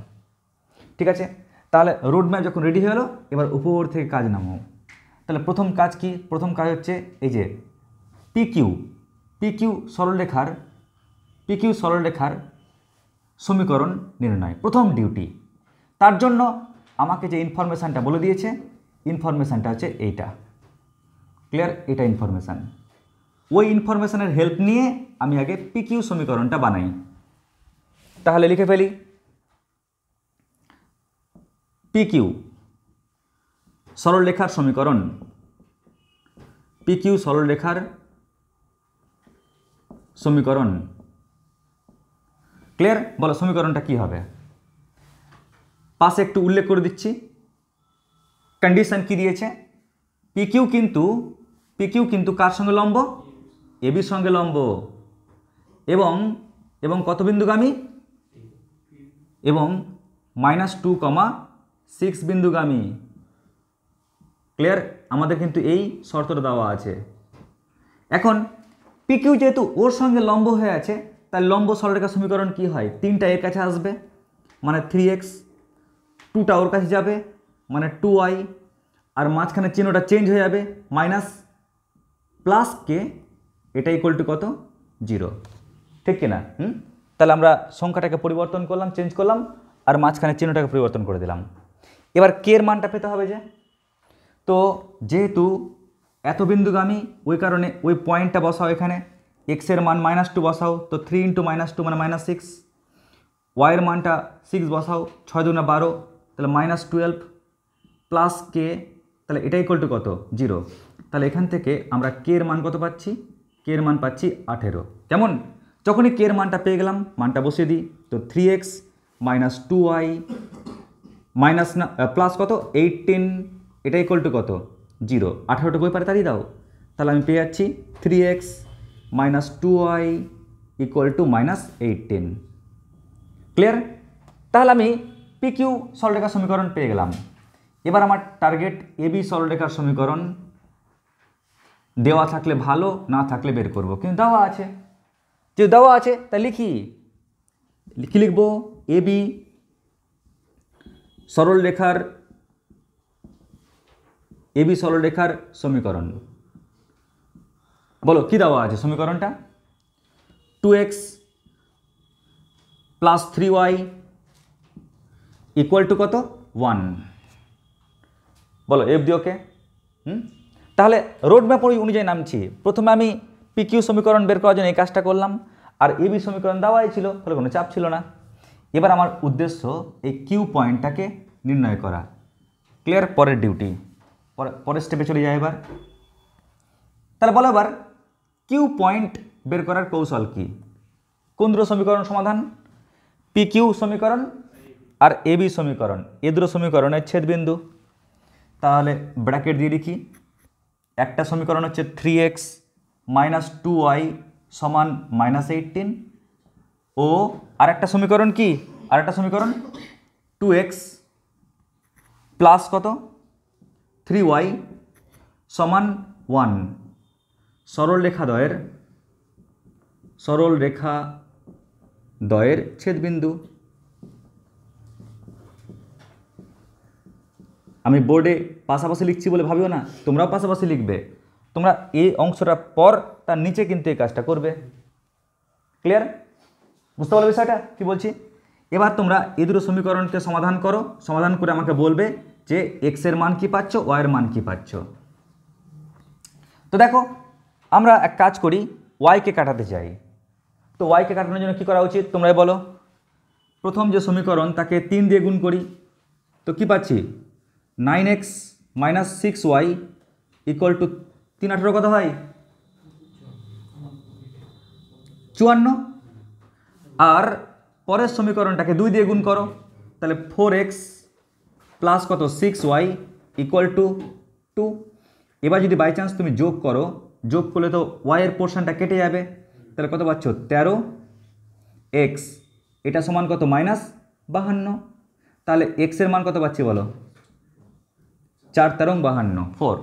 ঠিক আছে, তাহলে রোড ম্যাপ যখন রেডি হয়ে গেলো, এবার উপর থেকে কাজ নামো। তাহলে প্রথম কাজ কি? প্রথম কাজ হচ্ছে এই যে পি কিউ সরলরেখার সমীকরণ নির্ণয়, প্রথম ডিউটি। তার জন্য আমাকে যে ইনফরমেশানটা বলে দিয়েছে, ইনফরমেশানটা হচ্ছে এইটা। ক্লিয়ার? এটা ইনফরমেশান। ওই ইনফরমেশানের হেল্প নিয়ে আমি আগে পি কিউ সমীকরণটা বানাই। তাহলে লিখে ফেলি পি কিউ সরলরেখার সমীকরণ, পি কিউ সরলরেখার সমীকরণ। ক্লিয়ার? বলো সমীকরণটা কি হবে? পাশে একটু উল্লেখ করে দিচ্ছি কন্ডিশন কি দিয়েছে। পি কিউ কিন্তু কার সঙ্গে লম্ব? এবির সঙ্গে লম্ব, এবং কত বিন্দুগামী? এবং -2,6 বিন্দুগামী। ক্লিয়ার? আমাদের কিন্তু এই শর্তটা দেওয়া আছে। এখন পি কিউ যেহেতু ওর সঙ্গে লম্ব হয়ে আছে, তাই লম্ব সরলরেখা সমীকরণ কি হয়? 3টা এর কাছে আসবে মানে 3x, 2টা ওর কাছে যাবে মানে 2y, আর মাঝখানে চিহ্নটা চেঞ্জ হয়ে যাবে মাইনাস প্লাস কে, এটা ইকুয়াল টু কত? 0। ঠিক কিনা? তাহলে আমরা সংখ্যাটাকে পরিবর্তন করলাম, চেঞ্জ করলাম, আর মাঝখানে চিহ্নটাকে পরিবর্তন করে দিলাম। এবার কে এর মানটা পেতে হবে যে, তো যেহেতু এত বিন্দুগামী ওই কারণে ওই পয়েন্টটা বসাও এখানে, x এর মান -2 বসাও, তো 3 × -2 মানে -6, ওয়াইয়ের মানটা 6 বসাও, 6 দুগুণে 12, তাহলে -12 প্লাস কে, তাহলে এটা ইকুয়াল টু কত 0। তাহলে এখান থেকে আমরা কে এর মান কত পাচ্ছি, কে এর মান পাচ্ছি 18। কেমন? যখনই কে এর মানটা পেয়ে গেলাম মানটা বসিয়ে দিই, তো 3x - 2y মাইনাস না প্লাস কত 18, এটা ইকুয়াল টু কত 0। 18টা বই পারে তাড়িয়ে দাও, তাহলে আমি পেয়ে যাচ্ছি 3x - 2y equal to -18। Clear? তাহলে আমি পি কিউ সরলরেখার সমীকরণ পেয়ে গেলাম। এবার আমার টার্গেট এবি সরলরেখার সমীকরণ দেওয়া থাকলে ভালো, না থাকলে বের করব, কিন্তু দেওয়া আছে। যে দেওয়া আছে তাই লিখি, কি লিখব? এবি সরলরেখার সমীকরণ। বলো কি দেওয়া আছে সমীকরণটা? 2x + 3y ইকুয়াল টু কত 1। বলো এফ ডি ওকে। তাহলে রোড ম্যাপ অনুযায়ী নামছি। প্রথমে আমি পি কিউ সমীকরণ বের করার জন্য এই কাজটা করলাম, আর এবি সমীকরণ দেওয়াই ছিল, তাহলে কোনো চাপ ছিল না। এবার আমার উদ্দেশ্য এই কিউ পয়েন্টটাকে নির্ণয় করা। ক্লিয়ার? পরের ডিউটি, পরের স্টেপে চলে যায় এবার। তাহলে বলো এবার কিউ পয়েন্ট বের করার কৌশল কি? কোন দুটো সমীকরণ সমাধান? পি কিউ সমীকরণ আর এবি সমীকরণ, এ দুটো সমীকরণের ছেদবিন্দু। তাহলে ব্র্যাকেট দিয়ে লিখি, একটা সমীকরণ হচ্ছে 3x - 2y সমান -18, ও আরেকটা সমীকরণ কি? আরেকটা সমীকরণ 2x প্লাস কত 3y সমান 1। সরলরেখাদ্বয়ের ছেদবিন্দু। আমি বোর্ডে পাশাপাশি লিখছি বলে ভাবিও না, তোমরাও পাশাপাশি লিখবে। তোমরা এই অংশটা পর তার নিচে কিন্তু এই কাজটা করবে। ক্লিয়ার? বুঝতে পারলে বিষয়টা কি বলছি? এবার তোমরা এই দুটো সমীকরণকে সমাধান করো, সমাধান করে আমাকে বলবে যে এক্স এর মান কি পাচ্ছ, ওয়াই এর মান কি পাচ্ছ। তো দেখো আমরা এক কাজ করি, ওয়াইকে কাটাতে চাই। তো ওয়াইকে কাটানোর জন্য কী করা উচিত তোমরাই বলো? প্রথম যে সমীকরণ তাকে 3 দিয়ে গুণ করি, তো কি পাচ্ছি 9x - 6y ইকুয়াল টু 3 18 কত হয় 54। আর পরের সমীকরণটাকে 2 দিয়ে গুণ করো, তাহলে 4x প্লাস কত 6y ইকুয়াল টু 2। এবার যদি বাই চান্স তুমি যোগ করো, যোগ করলে তো y এর পোর্শনটা কেটে যাবে, তাহলে কত পাচ্ছ 13x, এটা সমান কত -52। তাহলে x এর মান কত পাচ্ছি বলো 4 13 52 4।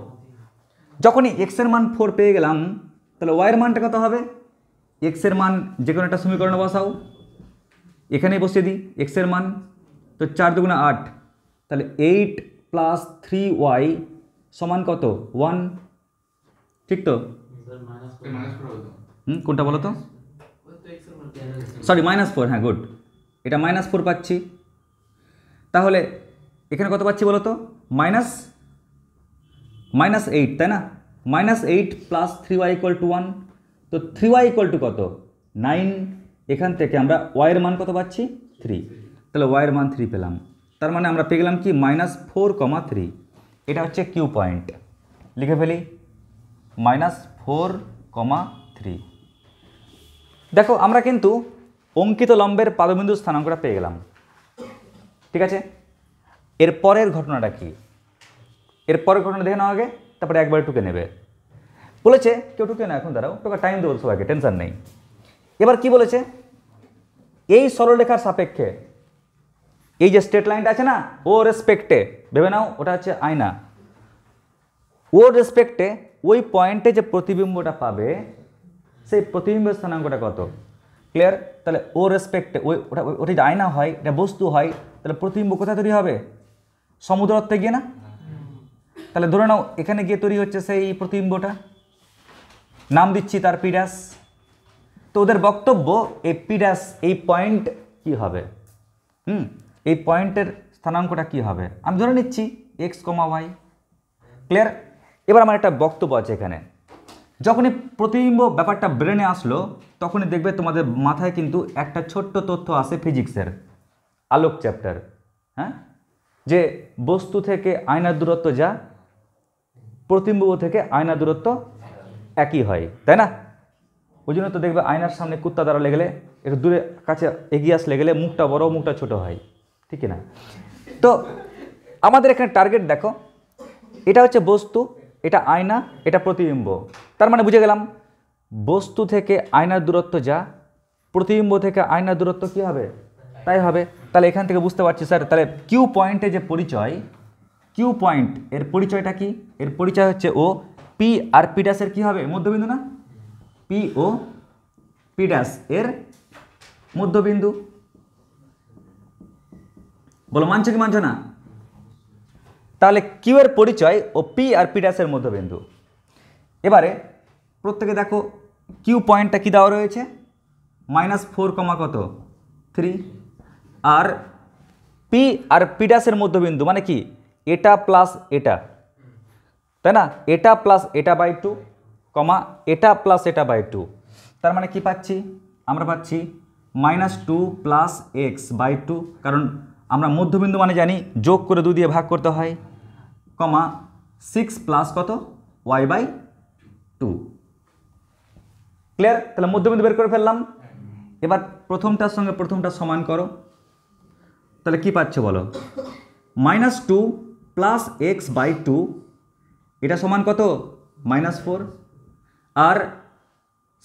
যখনই x এর মান 4 পেয়ে গেলাম, তাহলে y এর মানটা কত হবে? x এর মান যে কোনো একটা সমীকরণে বসাও, এখানেই বসিয়ে দিই x এর মান, তো 4 দুগুণে 8, তাহলে 8 প্লাস 3y সমান কত 1। ঠিক তো? কোনটা বলো তো? সরি -4, হ্যাঁ গুড, এটা -4 পাচ্ছি। তাহলে এখানে কত পাচ্ছি বলো তো -8, তাই না? -8 প্লাস 3y ইকুয়াল টু 1, তো 3y ইকুয়াল টু কত 9। এখান থেকে আমরা y এর মান কত পাচ্ছি 3, তাহলে y এর মান 3 পেলাম। তার মানে আমরা পেয়ে গেলাম কি -4,3। এটা হচ্ছে কিউ পয়েন্ট। লিখে ফেলি -4,3। দেখো আমরা কিন্তু অঙ্কিত লম্বের পাদবিন্দু স্থানাঙ্কটা পেয়ে গেলাম। ঠিক আছে, এর পরের ঘটনাটা কি? এর পরের ঘটনা দেখে নাও আগে, তারপরে একবার টুকে নেবে। বলেছে কেউ টুকে না, এখন দাঁড়াও, তোকে টাইম দেবো সবাইকে, টেনশন নেই। এবার কি বলেছে? এই সরলরেখার সাপেক্ষে এই যে স্ট্রেট লাইনটা আছে না, ও রেসপেক্টে ভেবে নাও ওটা হচ্ছে আয়না, ও রেসপেক্টে ওই পয়েন্টে যে প্রতিবিম্বটা পাবে সেই প্রতিবিম্বের স্থানাঙ্কটা কত? ক্লিয়ার? তাহলে ও রেসপেক্টে ওটা যদি আয়না হয়, এটা বস্তু হয়, তাহলে প্রতিবিম্ব কোথায় তৈরি হবে? সমুদ্রত্বে গিয়ে না? তাহলে ধরে নাও এখানে গিয়ে তৈরি হচ্ছে সেই প্রতিবিম্বটা, নাম দিচ্ছি তার পি ড্যাশ। তো ওদের বক্তব্য এই পি ড্যাশ এই পয়েন্ট কি হবে, এই পয়েন্টের স্থানাঙ্কটা কি হবে? আমি ধরে নিচ্ছি x, y। ক্লিয়ার? এবার আমার একটা বক্তব্য আছে এখানে। যখনই প্রতিবিম্ব ব্যাপারটা ব্রেনে আসলো, তখনই দেখবে তোমাদের মাথায় কিন্তু একটা ছোট্ট তথ্য আসে ফিজিক্সের। আলোক চ্যাপ্টার, হ্যাঁ, যে বস্তু থেকে আয়নার দূরত্ব যা, প্রতিবিম্ব থেকে আয়নার দূরত্ব একই হয়, তাই না? ওই জন্য তো দেখবে আয়নার সামনে কুত্তা দাঁড়ালে গেলে একটু দূরে কাছে এগিয়ে আসলে গেলে মুখটা বড় মুখটা ছোট হয়, ঠিক না? তো আমাদের এখানে টার্গেট দেখো, এটা হচ্ছে বস্তু, এটা আয়না, এটা প্রতিবিম্ব। তার মানে বুঝে গেলাম বস্তু থেকে আয়নার দূরত্ব যা, প্রতিবিম্ব থেকে আয়নার দূরত্ব কি হবে, তাই হবে। তাহলে এখান থেকে বুঝতে পারছি স্যার, তাহলে কিউ পয়েন্টে যে পরিচয়, কিউ পয়েন্ট এর পরিচয়টা কি? এর পরিচয় হচ্ছে ও পি আর পি ড্যাশের কি হবে, মধ্যবিন্দু না? পি ও পি ড্যাশ এর মধ্যবিন্দু। বলো মানছো কি মানছো না? তাহলে কিউ এর পরিচয় ও পি আর পি ড্যাশের মধ্যবিন্দু। এবারে প্রত্যেকে দেখো কিউ পয়েন্টটা কি দেওয়া রয়েছে, -4, কত 3, আর পি আর পি ড্যাশের মধ্যবিন্দু মানে কি, এটা প্লাস এটা, তাই না? এটা প্লাস এটা বাই 2, এটা প্লাস এটা বাই 2। তার মানে কি পাচ্ছি, আমরা পাচ্ছি -2 প্লাস এক্স বাই 2, কারণ আমরা মধ্যবিন্দু মানে জানি যোগ করে 2 দিয়ে ভাগ করতে হয়, 6 প্লাস কত ওয়াই বাই 2। ক্লিয়ার? তাহলে মধ্যবিন্দু বের করে ফেললাম। এবার প্রথমটার সঙ্গে প্রথমটা সমান করো, তাহলে কি পাচ্ছ বলো, -2 প্লাস এক্স বাই 2, এটা সমান কত -4, আর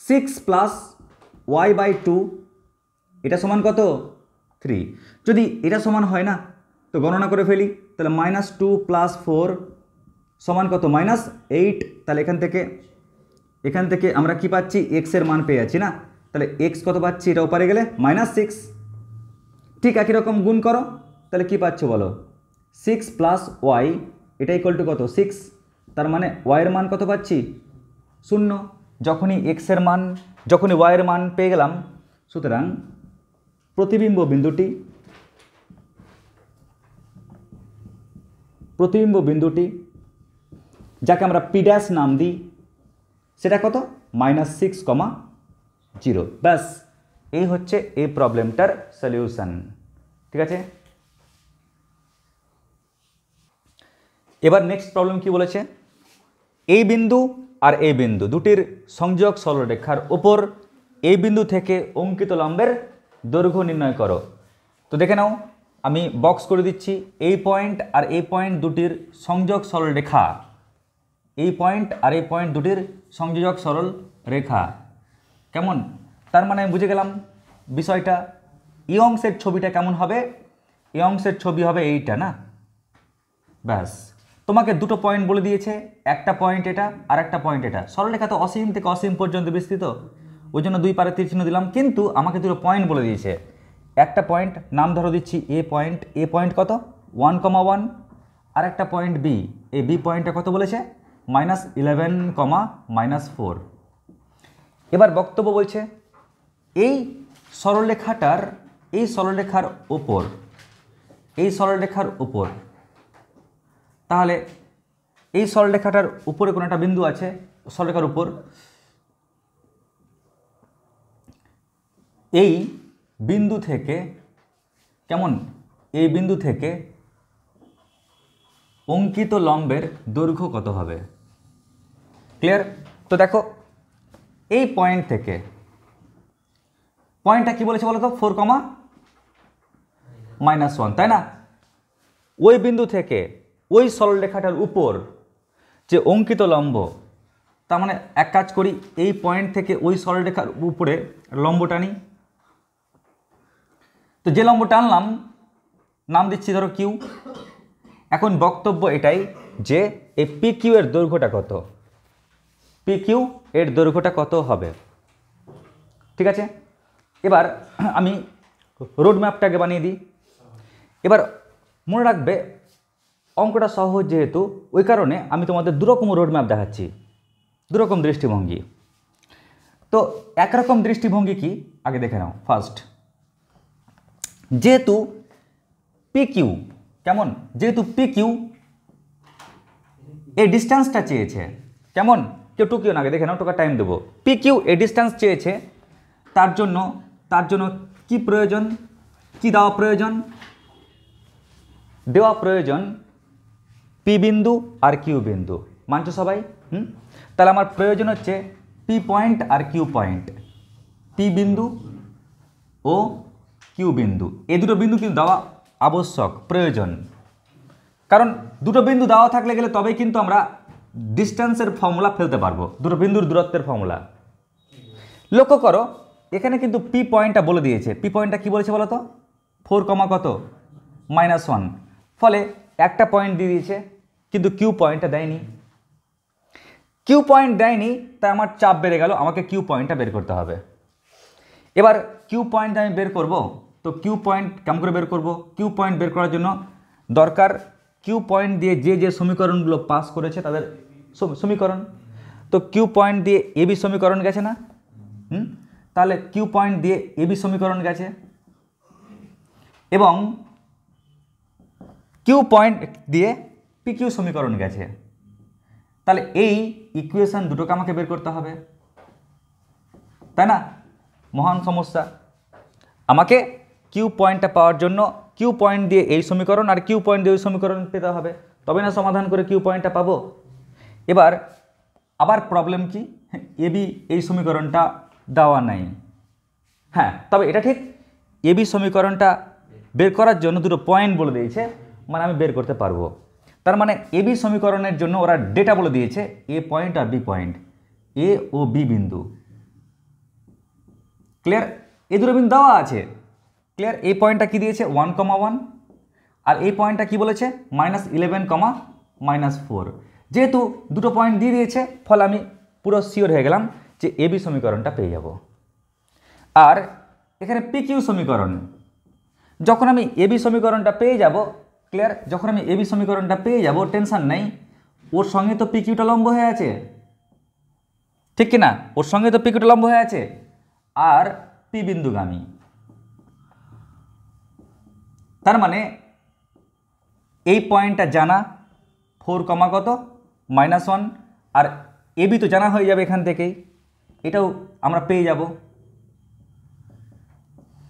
6 প্লাস ওয়াই বাই 2, এটা সমান কত 3। যদি এটা সমান হয় না তো গণনা করে ফেলি, তাহলে -2 প্লাস 4 সমান কত -8। তাহলে এখান থেকে আমরা কি পাচ্ছি, এক্স এর মান পেয়ে যাচ্ছি না? তাহলে এক্স কত পাচ্ছি, এটা ওপারে গেলে -6। ঠিক একই রকম গুণ করো, তাহলে কি পাচ্ছ বলো, 6 প্লাস ওয়াই, এটা ইকুয়াল টু কত 6। তার মানে ওয়াইয়ের মান কত পাচ্ছি 0। যখনই এক্সের মান, যখনই ওয়াইয়ের মান পেয়ে গেলাম, সুতরাং প্রতিবিম্ব বিন্দুটি যাকে আমরা পি ড্যাশ নাম দিই, সেটা কত -6,0। ব্যাস, এই হচ্ছে এই প্রবলেমটার সলিউশন। ঠিক আছে, এবার নেক্সট প্রবলেম কি বলেছে, এই বিন্দু আর এই বিন্দু দুটির সংযোগ সরলরেখার উপর এই বিন্দু থেকে অঙ্কিত লম্বের দৈর্ঘ্য নির্ণয় করো। তো দেখে নাও, আমি বক্স করে দিচ্ছি, এই পয়েন্ট আর এই পয়েন্ট দুটির সংযোগ সরলরেখা, এই পয়েন্ট আর এই পয়েন্ট দুটির সংযোজক সরল রেখা কেমন। তার মানে আমি বুঝে গেলাম বিষয়টা। এই অংশের ছবিটা কেমন হবে, এই অংশের ছবি হবে এইটা না? ব্যাস, তোমাকে দুটো পয়েন্ট বলে দিয়েছে, একটা পয়েন্ট এটা আর একটা পয়েন্ট এটা। সরলরেখা তো অসীম থেকে অসীম পর্যন্ত বিস্তৃত, ওই জন্য দুই পারে তীর চিহ্ন দিলাম, কিন্তু আমাকে দুটো পয়েন্ট বলে দিয়েছে। একটা পয়েন্ট নাম ধরো দিচ্ছি এ পয়েন্ট কত 1,1, আর একটা পয়েন্ট বি, এই বি পয়েন্টটা কত বলেছে -11, -4। এবার বক্তব্য বলছে এই সরলরেখার উপর, তাহলে এই সরলরেখাটার উপরে কোনো একটা বিন্দু আছে, সরলরেখার উপর এই বিন্দু থেকে কেমন, এই বিন্দু থেকে অঙ্কিত লম্বের দৈর্ঘ্য কত হবে। ক্লিয়ার? তো দেখো এই পয়েন্ট থেকে, পয়েন্টটা কি বলেছে বলো তো 4,-1, তাই না? ওই বিন্দু থেকে ওই সরলরেখাটার উপর যে অঙ্কিত লম্ব, তার মানে এক কাজ করি, এই পয়েন্ট থেকে ওই সরলরেখার উপরে লম্ব টানি। তো যে লম্ব টানলাম নাম দিচ্ছি ধরো কিউ। এখন বক্তব্য এটাই যে এই পি কিউ এর দৈর্ঘ্যটা কত, পি কিউ এর দৈর্ঘ্যটা কত হবে। ঠিক আছে, এবার আমি রোড ম্যাপটাকে বানিয়ে দিই। এবার মনে রাখবে অঙ্কটা সহজ যেহেতু, ওই কারণে আমি তোমাদের দুরকম রোড ম্যাপ দেখাচ্ছি, দুরকম দৃষ্টিভঙ্গি। তো একরকম দৃষ্টিভঙ্গি কি আগে দেখে নাও। ফার্স্ট, যেহেতু পি কিউ কেমন, যেহেতু পি কিউ এই ডিস্টেন্সটা চেয়েছে, কেমন, কেউ টুকিও না, আগে দেখে নাও, টোকা টাইম দেবো। পি কিউ এই ডিস্টেন্স চেয়েছে, তার জন্য কি প্রয়োজন, কি দেওয়া প্রয়োজন? দেওয়া প্রয়োজন পি বিন্দু আর কিউ বিন্দু। মানছো সবাই? তাহলে আমার প্রয়োজন হচ্ছে পি পয়েন্ট আর কিউ পয়েন্ট, পি বিন্দু ও কিউ বিন্দু। এই দুটো বিন্দু কিন্তু দেওয়া আবশ্যক, প্রয়োজন। কারণ দুটো বিন্দু দেওয়া থাকলে গেলে তবেই কিন্তু আমরা ডিস্টেন্সের ফর্মুলা ফেলতে পারবো, দুটো বিন্দুর দূরত্বের ফর্মুলা। লক্ষ্য করো এখানে কিন্তু পি পয়েন্টটা বলে দিয়েছে। পি পয়েন্টটা কি বলেছে বলো তো? 4, কত -1। ফলে একটা পয়েন্ট দিয়ে দিয়েছে, কিন্তু কিউ পয়েন্টটা দেয়নি। কিউ পয়েন্ট দেয়নি, তাই আমার চাপ বেড়ে গেল, আমাকে কিউ পয়েন্টটা বের করতে হবে। এবার কিউ পয়েন্ট আমি বের করব, তো কিউ পয়েন্ট কেমন করে বের করব? কিউ পয়েন্ট বের করার জন্য দরকার কিউ পয়েন্ট দিয়ে যে সমীকরণগুলো পাস করেছে তাদের সমীকরণ। তো কিউ পয়েন্ট দিয়ে এবি সমীকরণ গেছে না? তাহলে কিউ পয়েন্ট দিয়ে এবি সমীকরণ গেছে, এবং কিউ পয়েন্ট দিয়ে পি কিউ সমীকরণ গেছে। তাহলে এই ইকুয়েশন দুটোকে আমাকে বের করতে হবে, তাই না? মহান সমস্যা। আমাকে কিউ পয়েন্টটা পাওয়ার জন্য কিউ পয়েন্ট দিয়ে এই সমীকরণ আর কিউ পয়েন্ট দিয়ে ওই সমীকরণ পেতে হবে, তবে না সমাধান করে কিউ পয়েন্টটা পাবো। এবার আবার প্রবলেম কি? এবি এই সমীকরণটা দেওয়া নাই। হ্যাঁ, তবে এটা ঠিক, এবি সমীকরণটা বের করার জন্য দুটো পয়েন্ট বলে দিয়েছে, মানে আমি বের করতে পারবো। তার মানে এবি সমীকরণের জন্য ওরা ডেটা বলে দিয়েছে, এ পয়েন্ট আর বি পয়েন্ট, এ ও বি বিন্দু। ক্লিয়ার? এই দুটো বিন্দু দেওয়া আছে। ক্লিয়ার? এই পয়েন্টটা কি দিয়েছে? 1,1, আর এই পয়েন্টটা কি বলেছে? -11, -4। যেহেতু দুটো পয়েন্ট দিয়ে দিয়েছে, ফলে আমি পুরো শিওর হয়ে গেলাম যে এবি সমীকরণটা পেয়ে যাব। আর এখানে পি কিউ সমীকরণ, যখন আমি এবি সমীকরণটা পেয়ে যাব, ক্লিয়ার, যখন আমি এবি সমীকরণটা পেয়ে যাব, টেনশন নেই, ওর সঙ্গে তো পি কিউটা লম্ব হয়ে আছে, ঠিক কি না? ওর সঙ্গে তো পি কিউটা লম্ব হয়ে আছে, আর পি বিন্দুগামী। তার মানে এই পয়েন্টটা জানা, 4, কত -1, আর এবি তো জানা হয়ে যাবে এখান থেকেই, এটাও আমরা পেয়ে যাব।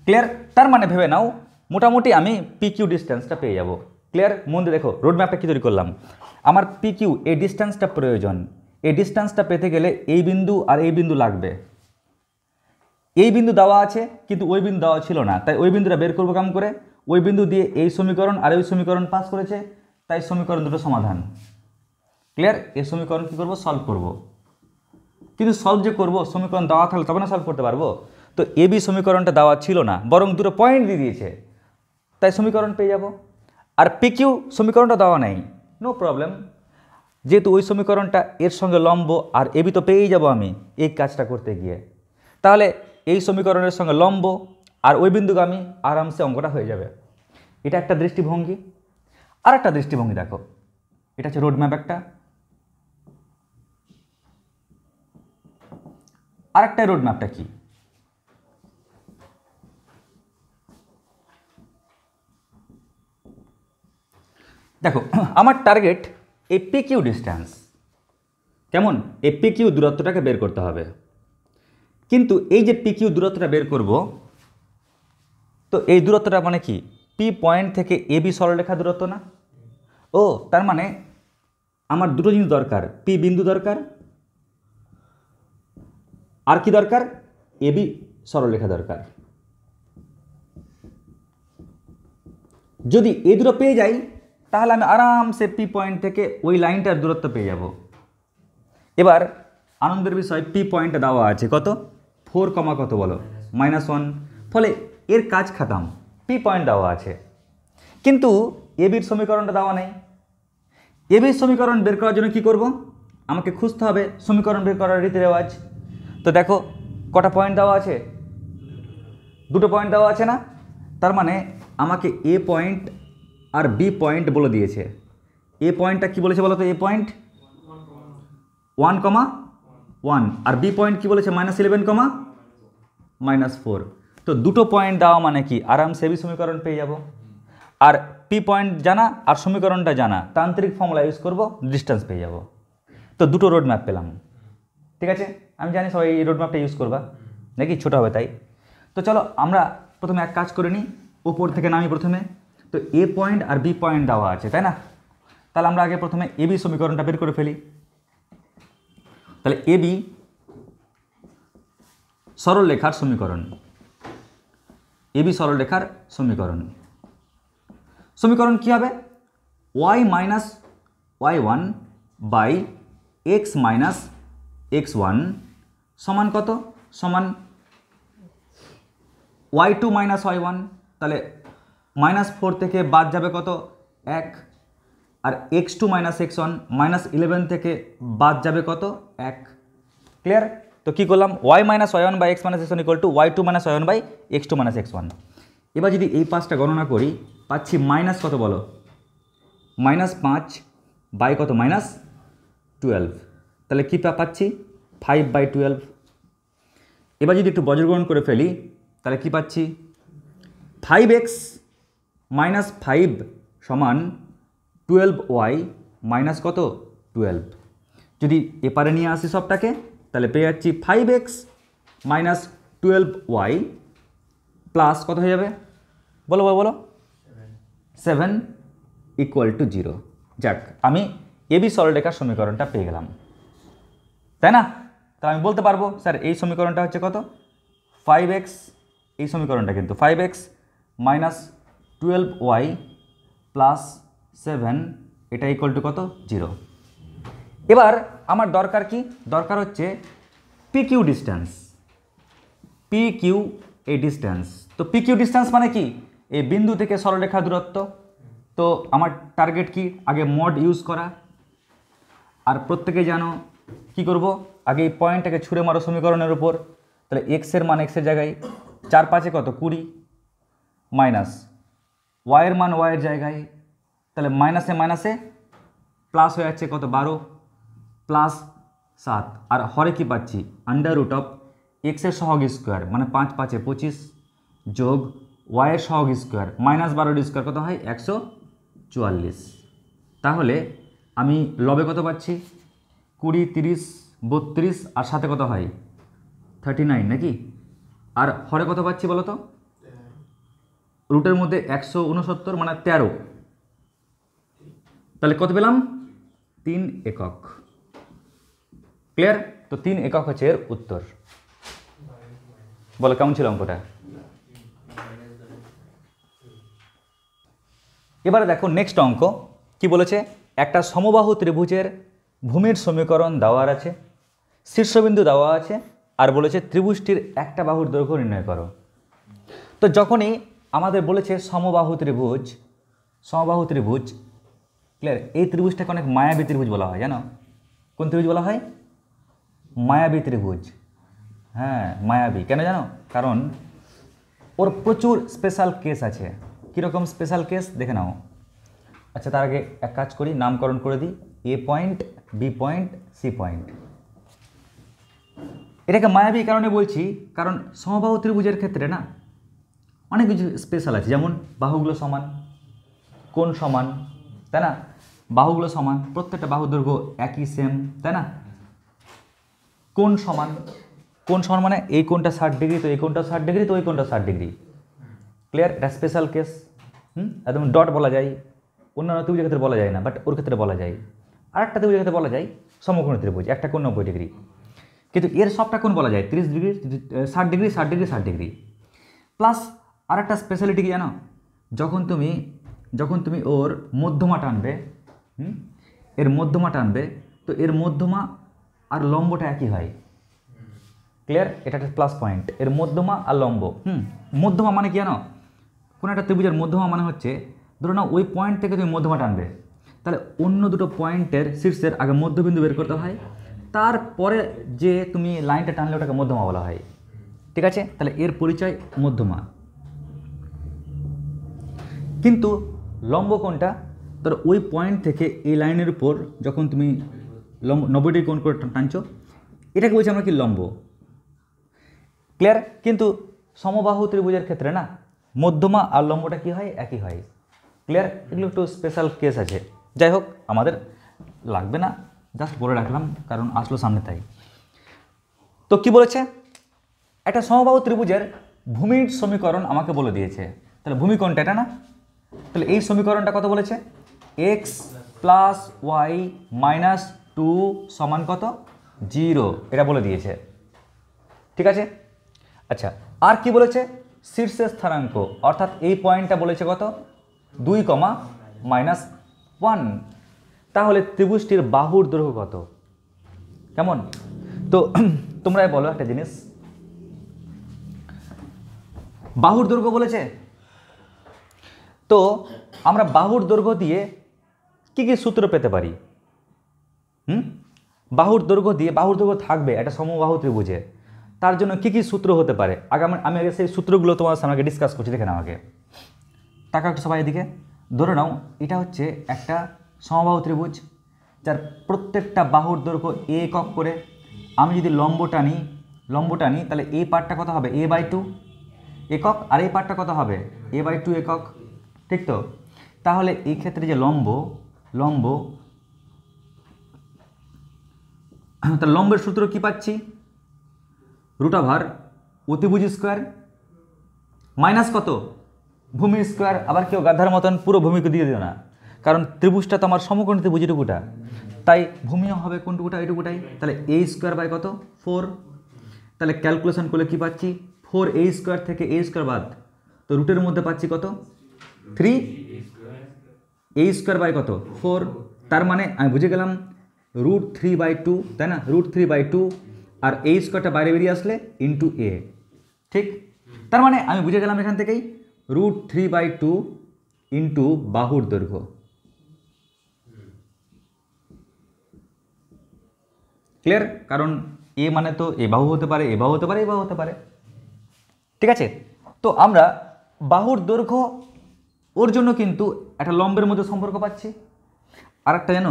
ক্লিয়ার? তার মানে ভেবে নাও মোটামুটি আমি পি কিউ ডিস্টেন্সটা পেয়ে যাব। ক্লিয়ার? মন দিয়ে দেখো রোড ম্যাপটা কী তৈরি করলাম। আমার পি কিউ এই ডিস্টেন্সটা প্রয়োজন, এই ডিস্টেন্সটা পেতে গেলে এই বিন্দু আর এই বিন্দু লাগবে। এই বিন্দু দেওয়া আছে, কিন্তু ওই বিন্দু দেওয়া ছিল না, তাই ওই বিন্দুটা বের করবো কেমন করে? ওই বিন্দু দিয়ে এই সমীকরণ আর ওই সমীকরণ পাস করেছে, তাই সমীকরণ দুটো সমাধান। ক্লিয়ার? এই সমীকরণ কী করবো? সলভ করব। কিন্তু সলভ যে করবো, সমীকরণ দেওয়া থাকলে তবে না সলভ করতে পারবো। তো এবি সমীকরণটা দেওয়া ছিল না, বরং দুটো পয়েন্ট দিয়ে দিয়েছে, তাই সমীকরণ পেয়ে যাব। আর পি কিউ সমীকরণটা দেওয়া নেই, নো প্রবলেম, যেহেতু ওই সমীকরণটা এর সঙ্গে লম্ব, আর এবি তো পেয়েই যাব আমি এই কাজটা করতে গিয়ে। তাহলে এই সমীকরণের সঙ্গে লম্ব আর ওই বিন্দুগামী, আরামসে অঙ্কটা হয়ে যাবে। এটা একটা দৃষ্টিভঙ্গি। আর একটা দৃষ্টিভঙ্গি দেখো, এটা হচ্ছে রোড ম্যাপ একটা, আর একটা রোড ম্যাপটা কি? দেখো আমার টার্গেট এই পি কিউ ডিস্টেন্স, কেমন? এই পি কিউ দূরত্বটাকে বের করতে হবে। কিন্তু এই যে পি কিউ দূরত্বটা বের করব, তো এই দূরত্বটা মানে কি? পি পয়েন্ট থেকে এ বি সরলরেখা দূরত্ব না? ও, তার মানে আমার দুটো জিনিস দরকার, পি বিন্দু দরকার, আর কি দরকার? এ বি সরলরেখা দরকার। যদি এই দুটো পেয়ে যাই, তাহলে আমি আরামসে পি পয়েন্ট থেকে ওই লাইনটার দূরত্ব পেয়ে যাব। এবার আনন্দের বিষয়, পি পয়েন্টটা দেওয়া আছে কত? 4, কত বলো? -1। ফলে এর কাজ খাতাম, পি পয়েন্ট দেওয়া আছে, কিন্তু এবির সমীকরণটা দেওয়া নেই। এবির সমীকরণ বের করার জন্য কি করব? আমাকে খুঁজতে হবে সমীকরণ বের করার রীতি রেওয়াজ। তো দেখো কটা পয়েন্ট দেওয়া আছে? দুটো পয়েন্ট দেওয়া আছে না? তার মানে আমাকে এ পয়েন্ট আর বি পয়েন্ট বলে দিয়েছে। এ পয়েন্টটা কি বলেছে বলো তো? এ পয়েন্ট 1,1, আর বি পয়েন্ট কি বলেছে? -11, -4। তো দুটো পয়েন্ট দেওয়া মানে কি? আরামসে বি সমীকরণ পেয়ে যাব। আর পি পয়েন্ট জানা আর সমীকরণটা জানা, তান্ত্রিক ফর্মুলা ইউজ করব, ডিস্টেন্স পেয়ে যাব। তো দুটো রোড ম্যাপ পেলাম। ঠিক আছে, আমি জানি সবাই এই রোড ম্যাপটা ইউজ করবা, নাকি ছোটো হবে তাই। তো চলো আমরা প্রথমে এক কাজ করে নিই, ওপর থেকে নামি প্রথমে, তো এ পয়েন্ট আর বি পয়েন্ট দেওয়া আছে, তাই না? তাহলে আমরা আগে প্রথমে এ বি সমীকরণটা বের করে ফেলি। তাহলে এ বি সরলরেখার সমীকরণ, এ বি সরলরেখার সমীকরণ, সমীকরণ কী হবে? Y minus y one by x minus x one সমান কত? সমান y two minus y one. তাহলে -4 থেকে বাদ যাবে কত? 1। আর x two minus x one -11 থেকে বাদ যাবে কত? 1। ক্লিয়ার? তো কী করলাম? Y minus y one by x minus x one equal to y two minus y one by x two minus x one. এবার যদি এই পাঁচটা গণনা করি, পাচ্ছি মাইনাস কত বলো? -5 বাই কত? -12। তাহলে কী পাচ্ছি? 5/12। এবার যদি একটু বজ্রগ্রহণ করে ফেলি, তাহলে কি পাচ্ছি? 5x মাইনাস 5 সমান 12y মাইনাস কত? 12। যদি এপারে নিয়ে আসি সবটাকে, তাহলে পেয়ে যাচ্ছি 5x মাইনাস 12y প্লাস কত হয়ে যাবে? বলো বলো বলো, 7 ইকুয়াল টু 0। যাক, আমি এবি সরলরেখার সমীকরণটা পেয়ে গেলাম, তাই না? তাহলে আমি বলতে পারবো স্যার এই সমীকরণটা হচ্ছে কত? 5x, এই সমীকরণটা কিন্তু 5x মাইনাস 12y প্লাস 7 এটা ইকুয়াল টু কত? 0। এবার আমার দরকার কি? দরকার হচ্ছে p q distance, p q এই ডিস্ট্যান্স। তো পি কিউ ডিস্ট্যান্স মানে কি? এই বিন্দু থেকে সরলরেখা দূরত্ব। তো আমার টার্গেট কি? আগে মড ইউজ করা। আর প্রত্যেকে জানো কি করব? আগে এই পয়েন্টটাকে ছুঁড়ে মারো সমীকরণের উপর। তাহলে এক্সের মান এক্সের জায়গায় 4 5 কত? 20 মাইনাস ওয়াইয়ের মান ওয়াইয়ের জায়গায়, তাহলে মাইনাসে মাইনাসে প্লাস হয়ে যাচ্ছে কত? 12 প্লাস 7। আর হরে কি পাচ্ছি? আন্ডার রুট অফ এক্সের সহগ স্কোয়ার মানে 5 5 25 যোগ ওয়াইয়ের সহগ স্কোয়ার -12 স্কোয়ার কত হয়? 144। তাহলে আমি লবে কত পাচ্ছি? 20 30 32 আর সাথে কত হয়? 39 নাকি? আর হরে কত পাচ্ছি বলো তো? রুটের মধ্যে 169 মানে 13। তাহলে কত পেলাম? 3 একক। ক্লিয়ার? তো 3 একক হচ্ছে এর উত্তর। বলো কেমন ছিল অঙ্কটা? এবারে দেখো নেক্সট অঙ্ক কি বলেছে? একটা সমবাহু ত্রিভুজের ভূমির সমীকরণ দেওয়া আছে, শীর্ষবিন্দু দেওয়া আছে, আর বলেছে ত্রিভুজটির একটা বাহুর দৈর্ঘ্য নির্ণয় করো। তো যখনই আমাদের বলেছে সমবাহু ত্রিভুজ, সমবাহু ত্রিভুজ, ক্লিয়ার? এই ত্রিভুজটাকে অনেক মায়াবী ত্রিভুজ বলা হয়, জানো? কোন ত্রিভুজ বলা হয়? মায়াবী ত্রিভুজ। হ্যাঁ, মায়াবী কেন জানো? কারণ ওর প্রচুর স্পেশাল কেস আছে। কীরকম স্পেশাল কেস দেখে নাও। আচ্ছা, তার আগে এক কাজ করি, নামকরণ করে দিই। A point, B point, C point. এটাকে মায়াবী কারণে বলছি, কারণ সমবাহু ত্রিভুজের ক্ষেত্রে না অনেক কিছু স্পেশাল আছে, যেমন বাহুগুলো সমান, কোণ সমান, তাই না? বাহুগুলো সমান, প্রত্যেকটা বাহুর দৈর্ঘ্য একই সেম, তাই না? কোণ সমান, কোণ সমান মানে এই কোণটা 60 ডিগ্রি, তো এই কোণটা 60 ডিগ্রি, তো ওই কোণটা 60 ডিগ্রি। ক্লিয়ার? এটা স্পেশাল কেস। একদম ডট বলা যায়, অন্যান্য ত্রিভুজের ক্ষেত্রে বলা যায় না, বাট ওর ক্ষেত্রে বলা যায়। আর একটা ত্রিভুজের ক্ষেত্রে বলা যায় সমকোণ ত্রিভুজ, একটা কোণ 90 ডিগ্রি, কিন্তু এর সবটা কোণ বলা যায় 30 degree, 60 degree, 60 degree, 60 degree. Plus আর একটা স্পেশালিটি কি জানো? যখন তুমি ওর মধ্যমা টানবে, এর মধ্যমা টানবে, তো এর মধ্যমা আর লম্বটা একই হয়। ক্লিয়ার? এটা একটা প্লাস পয়েন্ট, এর মধ্যমা আর লম্ব। মধ্যমা মানে কি জানো? কোনো একটা ত্রিভুজের মধ্যমা মানে হচ্ছে, ধরো না ওই পয়েন্ট থেকে তুমি মধ্যমা টানবে, তাহলে অন্য দুটো পয়েন্টের শীর্ষের আগে মধ্যবিন্দু বের করতে হয়, তারপরে যে তুমি লাইনটা টানলে ওটাকে মধ্যমা বলা হয়। ঠিক আছে? তাহলে এর পরিচয় মধ্যমা। কিন্তু লম্ব কোণটা, ধরো ওই পয়েন্ট থেকে এই লাইনের উপর যখন তুমি 90 ডিগ্রি কোণ করে টানছো, এটাকে বলছি আমরা কি? লম্ব। ক্লিয়ার? কিন্তু সমবাহু ত্রিভুজের ক্ষেত্রে না মধ্যমা আর লম্বটা কি হয়? একই হয়। ক্লিয়ার? এগুলো একটু স্পেশাল কেস আছে। যাই হোক, আমাদের লাগবে না, জাস্ট বলে রাখলাম কারণ আসলো সামনে তাই। তো কি বলেছে? একটা সমবাহু ত্রিভুজের ভূমির সমীকরণ আমাকে বলে দিয়েছে। তাহলে ভূমি কোণটা এটা না, তাহলে এই সমীকরণটা কত বলেছে, এক্স প্লাস ওয়াই মাইনাস 2 সমান কত 0, এটা বলে দিয়েছে। ঠিক আছে, আচ্ছা আর কি বলেছে, শীর্ষের স্থানাঙ্ক, অর্থাৎ এই পয়েন্টটা বলেছে কত 2, -1। তাহলে ত্রিভুজটির বাহুর দৈর্ঘ্য কত, কেমন? তো তোমরাই বলো একটা জিনিস, বাহুর দৈর্ঘ্য বলেছে, তো আমরা বাহুর দৈর্ঘ্য দিয়ে কি কি সূত্র পেতে পারি? বাহুর দৈর্ঘ্য দিয়ে, বাহুর দৈর্ঘ্য থাকবে একটা সমবাহু ত্রিভুজে, তার জন্য কি কি সূত্র হতে পারে, আমি আগে সেই সূত্রগুলো তোমার সামনে ডিসকাস করছি। দেখে নাও আগে, টাকা একটু সবাই এদিকে। ধরে নাও এটা হচ্ছে একটা সমবাহু ত্রিভুজ, যার প্রত্যেকটা বাহুর দৈর্ঘ্য a একক করে। আমি যদি লম্ব টানি তাহলে এই পার্টটা কত হবে a/2 একক, আর এই পার্টটা কত হবে a/2 একক, ঠিক তো? তাহলে এই ক্ষেত্রে যে তাহলে লম্বের সূত্র কি পাচ্ছি, √ অতিভুজ স্কোয়ার মাইনাস কত ভূমি স্কোয়ার। আবার কেউ গাধার মতন পুরো ভূমিকে দিয়ে দিও না, কারণ ত্রিভুজটা তো আমার সমকোণ ত্রিভুজ এটুকুটা, তাই ভূমিও হবে কোনটুকুটা, এটুকুটাই। তাহলে a² কত 4, তাহলে ক্যালকুলেশন করলে কি পাচ্ছি 4a² থেকে a² বাদ, তো রুটের মধ্যে পাচ্ছি কত 3, a² কত 4, তার মানে আমি বুঝে গেলাম √3/2, তাই না, √3/2, আর a² বাইরে বেরিয়ে আসলে ইন্টু a, ঠিক? তার মানে আমি বুঝে গেলাম এখান থেকেই √3/2 ইন্টু বাহুর দৈর্ঘ্য। ক্লিয়ার? কারণ এ মানে তো এ বাহু হতে পারে, এ বাহু হতে পারে, এ বাহু হতে পারে, ঠিক আছে? তো আমরা বাহুর দৈর্ঘ্য ওর জন্য কিন্তু একটা লম্বের মধ্যে সম্পর্ক পাচ্ছি, আর একটা যেন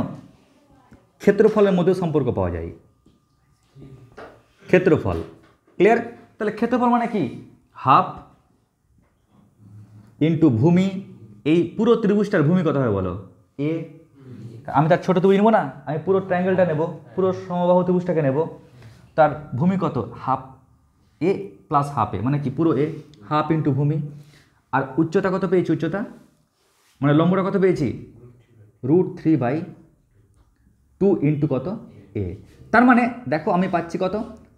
ক্ষেত্রফলের মধ্যে সম্পর্ক পাওয়া যায়, ক্ষেত্রফল। ক্লিয়ার? তাহলে ক্ষেত্রফল মানে কি, হাফ ইন্টু ভূমি। এই পুরো ত্রিভুজটার ভূমি কত হবে বলো, এ। আমি তার ছোট ত্রিভুজ নেবো না, আমি পুরো ট্রায়াঙ্গেলটা নেব, পুরো সমবাহু ত্রিভুজটাকে নেব, তার ভূমি কত হাফ এ প্লাস হাফ এ, মানে কি পুরো এ, হাফ ইন্টু ভূমি। আর উচ্চতা কত পেয়েছি, উচ্চতা মানে লম্বটা কত পেয়েছি √3/2 ইন্টু কত এ। তার মানে দেখো আমি পাচ্ছি কত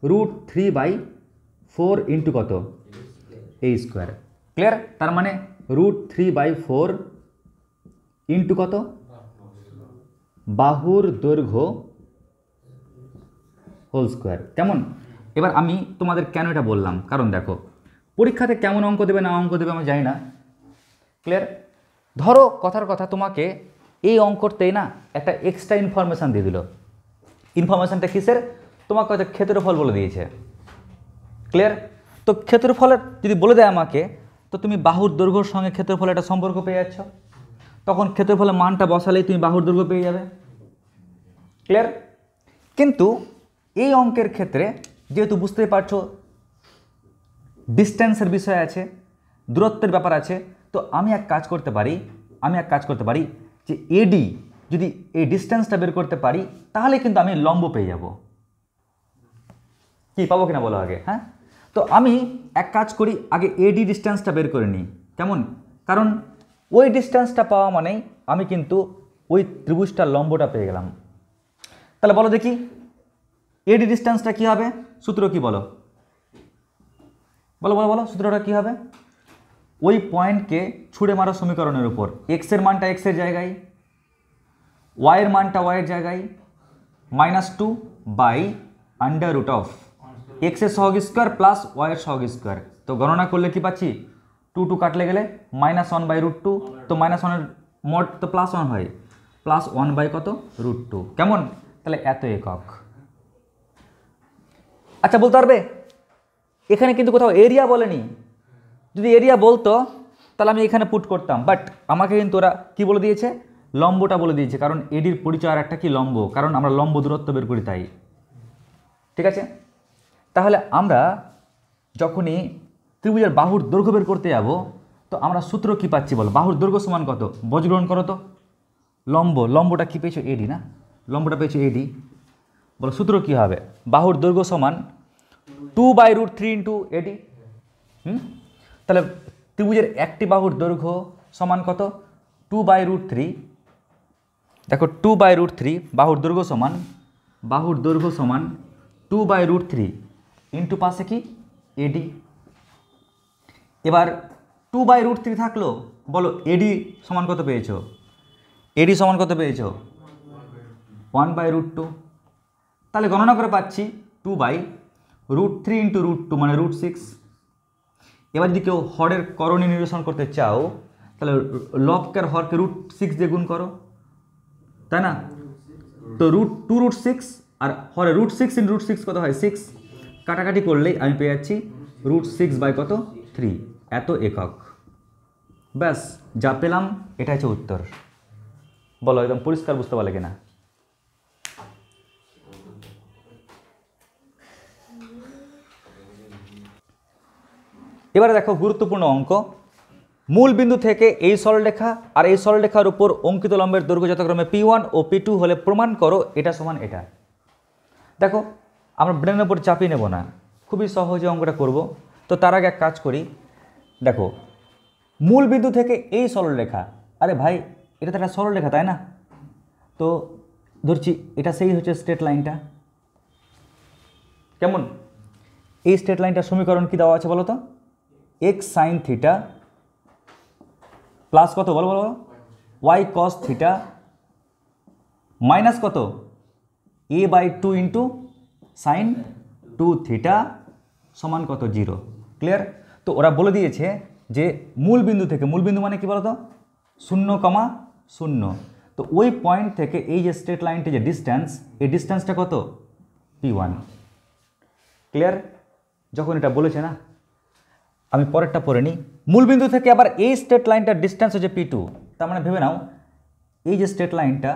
√3/4 ইন্টু কত a²। ক্লিয়ার? তার মানে √3/4 ইন্টু কত বাহুর দৈর্ঘ্য হোল স্কোয়ার। কেমন? এবার আমি তোমাদের কেন এটা বললাম, কারণ দেখো পরীক্ষাতে কেমন অঙ্ক দেবে না অঙ্ক দেবে আমি জানি না। ক্লিয়ার? ধরো কথার কথা তোমাকে এই অঙ্কতেই না একটা এক্সট্রা ইনফরমেশান দিয়ে দিল। ইনফরমেশানটা কিসের, তোমাকে হয়তো ক্ষেত্রফল বলে দিয়েছে। ক্লিয়ার? তো ক্ষেত্রফলের যদি বলে দেয় আমাকে, তো তুমি বাহুর দৈর্ঘ্যর সঙ্গে ক্ষেত্রফলের একটা সম্পর্ক পেয়ে যাচ্ছ, তখন ক্ষেত্রফলের মানটা বসালেই তুমি বাহুর দৈর্ঘ্য পেয়ে যাবে। ক্লিয়ার? কিন্তু এই অঙ্কের ক্ষেত্রে যেহেতু বুঝতেই পারছো ডিস্টেন্সের বিষয় আছে, দূরত্বের ব্যাপার আছে, তো আমি এক কাজ করতে পারি যে এডি যদি এই ডিস্টেন্সটা বের করতে পারি তাহলে কিন্তু আমি লম্ব পেয়ে যাব। কি পাবো কিনা বলো আগে? হ্যাঁ, তো আমি এক কাজ করি, আগে এডি ডিস্টেন্সটা বের করে নিই। কেমন? কারণ ওই ডিস্টেন্সটা পাওয়া মানেই আমি কিন্তু ওই ত্রিভুজটার লম্বটা পেয়ে গেলাম। তাহলে বলো দেখি এডি ডিস্টেন্সটা কি হবে, সূত্র কি বলো, বলো বলো বলো সূত্রটা কি হবে? ওই পয়েন্টকে ছুঁড়ে মারো সমীকরণের উপর, এক্সের মানটা এক্সের জায়গায়, ওয়াইয়ের মানটা ওয়াইয়ের জায়গায়, -2 বাই √, এক্সের সহগ স্কোয়ার প্লাস ওয়াইয়ের সহগ স্কোয়ার। তো গণনা করলে কি পাচ্ছি 2 কাটলে গেলে -1/√2, তো -1-এর মোড তো +1 হয়, +1 বাই কত √2। কেমন? তাহলে এত একক। আচ্ছা বলতে পারবে এখানে কিন্তু কোথাও এরিয়া বলেনি, যদি এরিয়া বলতো তাহলে আমি এখানে পুট করতাম, বাট আমাকে কিন্তু ওরা কি বলে দিয়েছে, লম্বটা বলে দিয়েছে। কারণ এডির পরিচয় আর একটা কি লম্ব, কারণ আমরা লম্ব দূরত্ব বের করি তাই। ঠিক আছে, তাহলে আমরা যখনই ত্রিভুজের বাহুর দৈর্ঘ্য বের করতে যাব, তো আমরা সূত্র কি পাচ্ছি বলো, বাহুর দৈর্ঘ্য সমান কত, বজ্রগ্রহণ করো তো, লম্বটা কি পেয়েছো এডি না, লম্বটা পেয়েছো এডি, বলো সূত্র কি হবে, বাহুর দৈর্ঘ্য সমান 2/√3 ইন্টু এডি। তাহলে ত্রিভুজের একটি বাহুর দৈর্ঘ্য সমান কত 2/√3। দেখো 2/√3 বাহুর দৈর্ঘ্য সমান 2/√3 ইন্টু পাশে কি এডি। এবার 2/√3 থাকলো, বলো এডি সমান কত পেয়েছো? এডি সমান কত পেয়েছো? 1/√2। তাহলে গণনা করে পাচ্ছি 2/√3 ইন্টু √2 মানে √6। এবার যদি কেউ হরের করণী নিরসন করতে চাও তাহলে লবকের হরকে √6 দিয়ে গুণ করো, তাই না? তো √2√6 আর হরে √6 ইন্টু √6 কত হয় 6, কাটাকাটি করলেই আমি পেয়ে যাচ্ছি √6/কত 3 এত একক। ব্যাস যা পেলাম এটা হচ্ছে উত্তর। বলো একদম পরিষ্কার বুঝতে পারলে কিনা? এবারে দেখো গুরুত্বপূর্ণ অঙ্ক। মূল বিন্দু থেকে এই সরলরেখা আর এই সরলরেখার উপর অঙ্কিত লম্বের দৈর্ঘ্য যথাক্রমে P1 ও P2 হলে প্রমাণ করো এটা সমান এটা। দেখো আমরা ব্রেনের উপর চাপিয়ে নেব না, খুবই সহজে অঙ্কটা করব। তো তার আগে এক কাজ করি, দেখো মূল বিন্দু থেকে এই সরলরেখা, আরে ভাই এটা তো একটা সরলরেখা তাই না? তো ধরছি এটা সেই হচ্ছে স্ট্রেট লাইনটা, কেমন? এই স্ট্রেট লাইনটার সমীকরণ কি দেওয়া আছে বলো তো? x sin থিটা প্লাস কত বলো বলো y cos থিটা মাইনাস কত a/2 ইন্টু সাইন 2 থিটা সমান কত 0। ক্লিয়ার? তো ওরা বলে দিয়েছে যে মূল বিন্দু থেকে, মূল বিন্দু মানে কি বলো তো 0,0, তো ওই পয়েন্ট থেকে এই যে স্ট্রেট লাইনটি যে ডিস্টেন্স, এই ডিস্টেন্সটা কত P1। ক্লিয়ার? যখন এটা বলেছে না, আমি পরেরটা পড়ে নিই। মূল বিন্দু থেকে আবার এই স্ট্রেট লাইনটার ডিস্টেন্স হচ্ছে P2, তার মানে ভেবে নাও এই যে স্ট্রেট লাইনটা,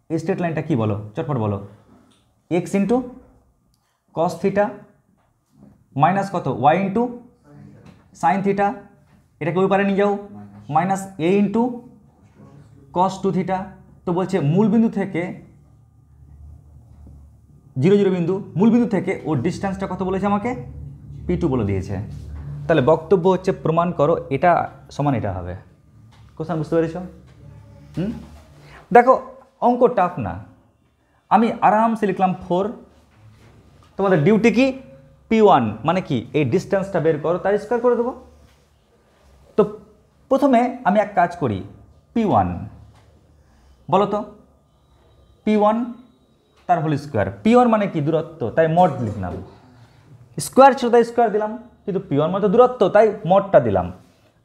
এই স্ট্রেট লাইনটা কি বলো চটপট বলো, x into cos theta minus কত y ইন্টু সাইন থিটা, এটাকে ওই পারে নিয়ে যাও minus a into cos 2 theta. তো বলছে মূল বিন্দু থেকে 0,0 বিন্দু, মূল বিন্দু থেকে ওর ডিস্টেন্সটা কত বলেছে আমাকে? P2 বলে দিয়েছে। তাহলে বক্তব্য হচ্ছে প্রমাণ করো এটা সমান এটা হবে। কোশ্চেন বুঝতে পেরেছ? দেখো অঙ্ক টাফ না, আমি আরামসে লিখলাম 4। তোমাদের ডিউটি কি P1 মানে কি এই ডিস্টেন্সটা বের করো, তার স্কোয়ার করে দেবো। তো প্রথমে আমি এক কাজ করি, P1 বলো তো P1 তার হোল স্কোয়ার। P1 মানে কি দূরত্ব, তাই মড লিখলাম। স্কোয়ার ছিল তাই স্কোয়ার দিলাম, কিন্তু P1 মানে দূরত্ব তাই মডটা দিলাম।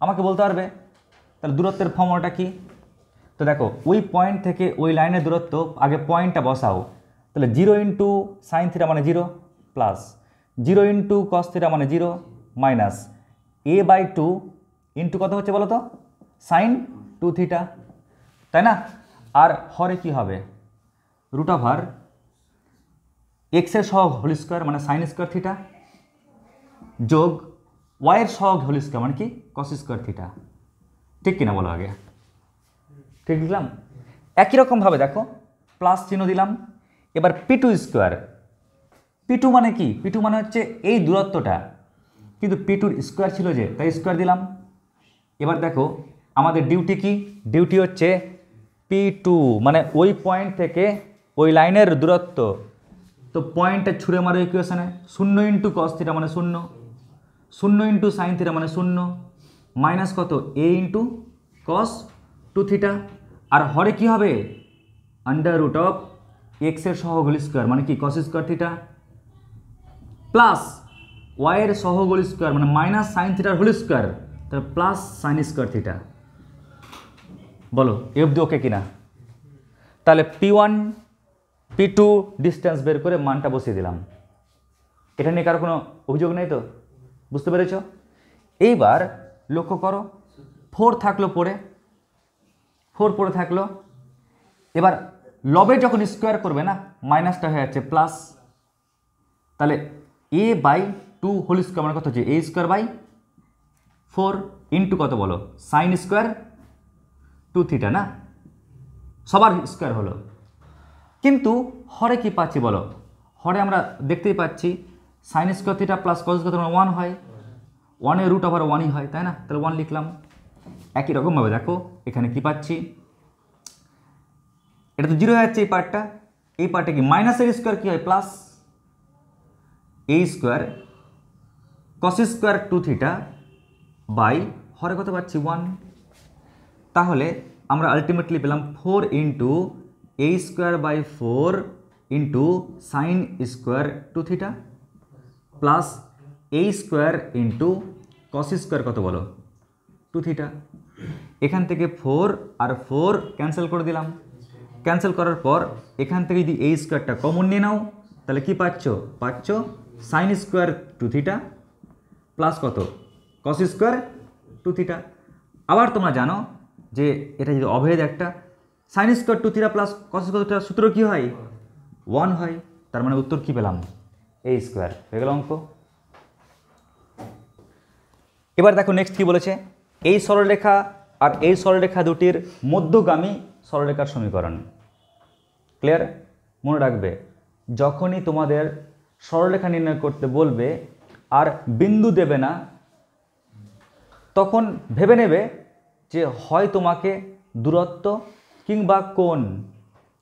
আমাকে বলতে পারবে তাহলে দূরত্বের ফর্মুলাটা কি? তো দেখো ওই পয়েন্ট থেকে ওই লাইনের দূরত্ব, আগে পয়েন্টটা বসাও। তাহলে 0 ইন্টু সাইন থিটা মানে 0 প্লাস 0 ইন্টু কস থিটা মানে 0 মাইনাস a/2 ইন্টু কত হচ্ছে বলো তো সাইন 2 থিটা, তাই না? আর হরে কি হবে √ওভার এক্সের সহগ হোল স্কোয়ার মানে সাইন স্কোয়ার থিটা যোগ ওয়াইয়ের সহগ হোল স্কোয়ার মানে কি কস স্কোয়ার থিটা। ঠিক কিনা বলো আগে? ঠিক লিখলাম। একই রকমভাবে দেখো প্লাস চিহ্ন দিলাম। এবার P2 স্কোয়ার, P2 মানে কি? P2 মানে হচ্ছে এই দূরত্বটা, কিন্তু P2 স্কোয়ার ছিল যে তাই স্কোয়ার দিলাম। এবার দেখো আমাদের ডিউটি কি? ডিউটি হচ্ছে P2 মানে ওই পয়েন্ট থেকে ওই লাইনের দূরত্ব। তো পয়েন্টটা ছুঁড়ে মারো ইকুয়েশনে, 0 ইন্টু কস থিটা মানে 0, 0 ইন্টু সাইন থিটা মানে 0 মাইনাস কত a ইন্টু কস 2 থিটা। আর হরে কি হবে √অফ এক্সের সহগ হোল স্কোয়ার মানে কি কস স্কোয়ার থিটা প্লাস ওয়াইয়ের সহগ হোল স্কোয়ার মানে মাইনাস সাইন থিটার হোল স্কোয়ার, তাহলে প্লাস সাইন স্কোয়ার থিটা। বলো এ অবধি ওকে কিনা? তাহলে P1 P2 ডিস্টেন্স বের করে মানটা বসিয়ে দিলাম। এটা নিয়ে কারো কোনো অভিযোগ নেই তো? বুঝতে পেরেছ? এইবার লক্ষ্য করো 4 থাকলো পড়ে, 4 পড়ে থাকলো। এবার লবে যখন স্কোয়ার করবে না মাইনাসটা হয়ে যাচ্ছে প্লাস, তাহলে a/2 হোল স্কোয়ার মানে কত হচ্ছে a²/4 ইন্টু কত বলো সাইন স্কোয়ার 2 থিটা না, সবার স্কোয়ার হলো। কিন্তু হরে কি পাচ্ছি বলো? হরে আমরা দেখতেই পাচ্ছি sine square theta plus cos square theta 1 হয়, ওয়ানের রুট আবার ওয়ানই হয়, তাই না? তাহলে ওয়ান লিখলাম। একই রকমভাবে দেখো এখানে কি পাচ্ছি, এটা তো জিরো হয়ে যাচ্ছে এই পার্টটা কি মাইনাস এর স্কোয়ার কী হয় plus a square cos square 2 theta by হরে কত পাচ্ছি 1। তাহলে আমরা আলটিমেটলি পেলাম 4 into a square by 4 into sine square 2 theta plus a square into cos square কত বলো 2 থিটা। এখান থেকে 4 আর 4 ক্যান্সেল করে দিলাম। ক্যান্সেল করার পর এখান থেকে যদি এই স্কোয়ারটা কমন নিয়ে নাও তাহলে কি পাচ্ছ সাইন স্কোয়ার 2 থিটা প্লাস কত কস স্কোয়ার 2 থিটা। আবার তোমরা জানো যে এটা যদি অভেদ একটা sign square 2 theta plus cos square 2 theta সূত্র কী হয় 1 হয়। তার মানে উত্তর কী পেলাম এ স্কোয়ার হয়ে গেল অঙ্ক। এবার দেখো নেক্সট কী বলেছে, এই সরলরেখা আর এই সরলরেখা দুটির মধ্যগামী সরলরেখার সমীকরণ। ক্লিয়ার? মনে রাখবে যখনই তোমাদের সরলরেখা নির্ণয় করতে বলবে আর বিন্দু দেবে না তখন ভেবে নেবে যে হয় তোমাকে দূরত্ব কিংবা কোণ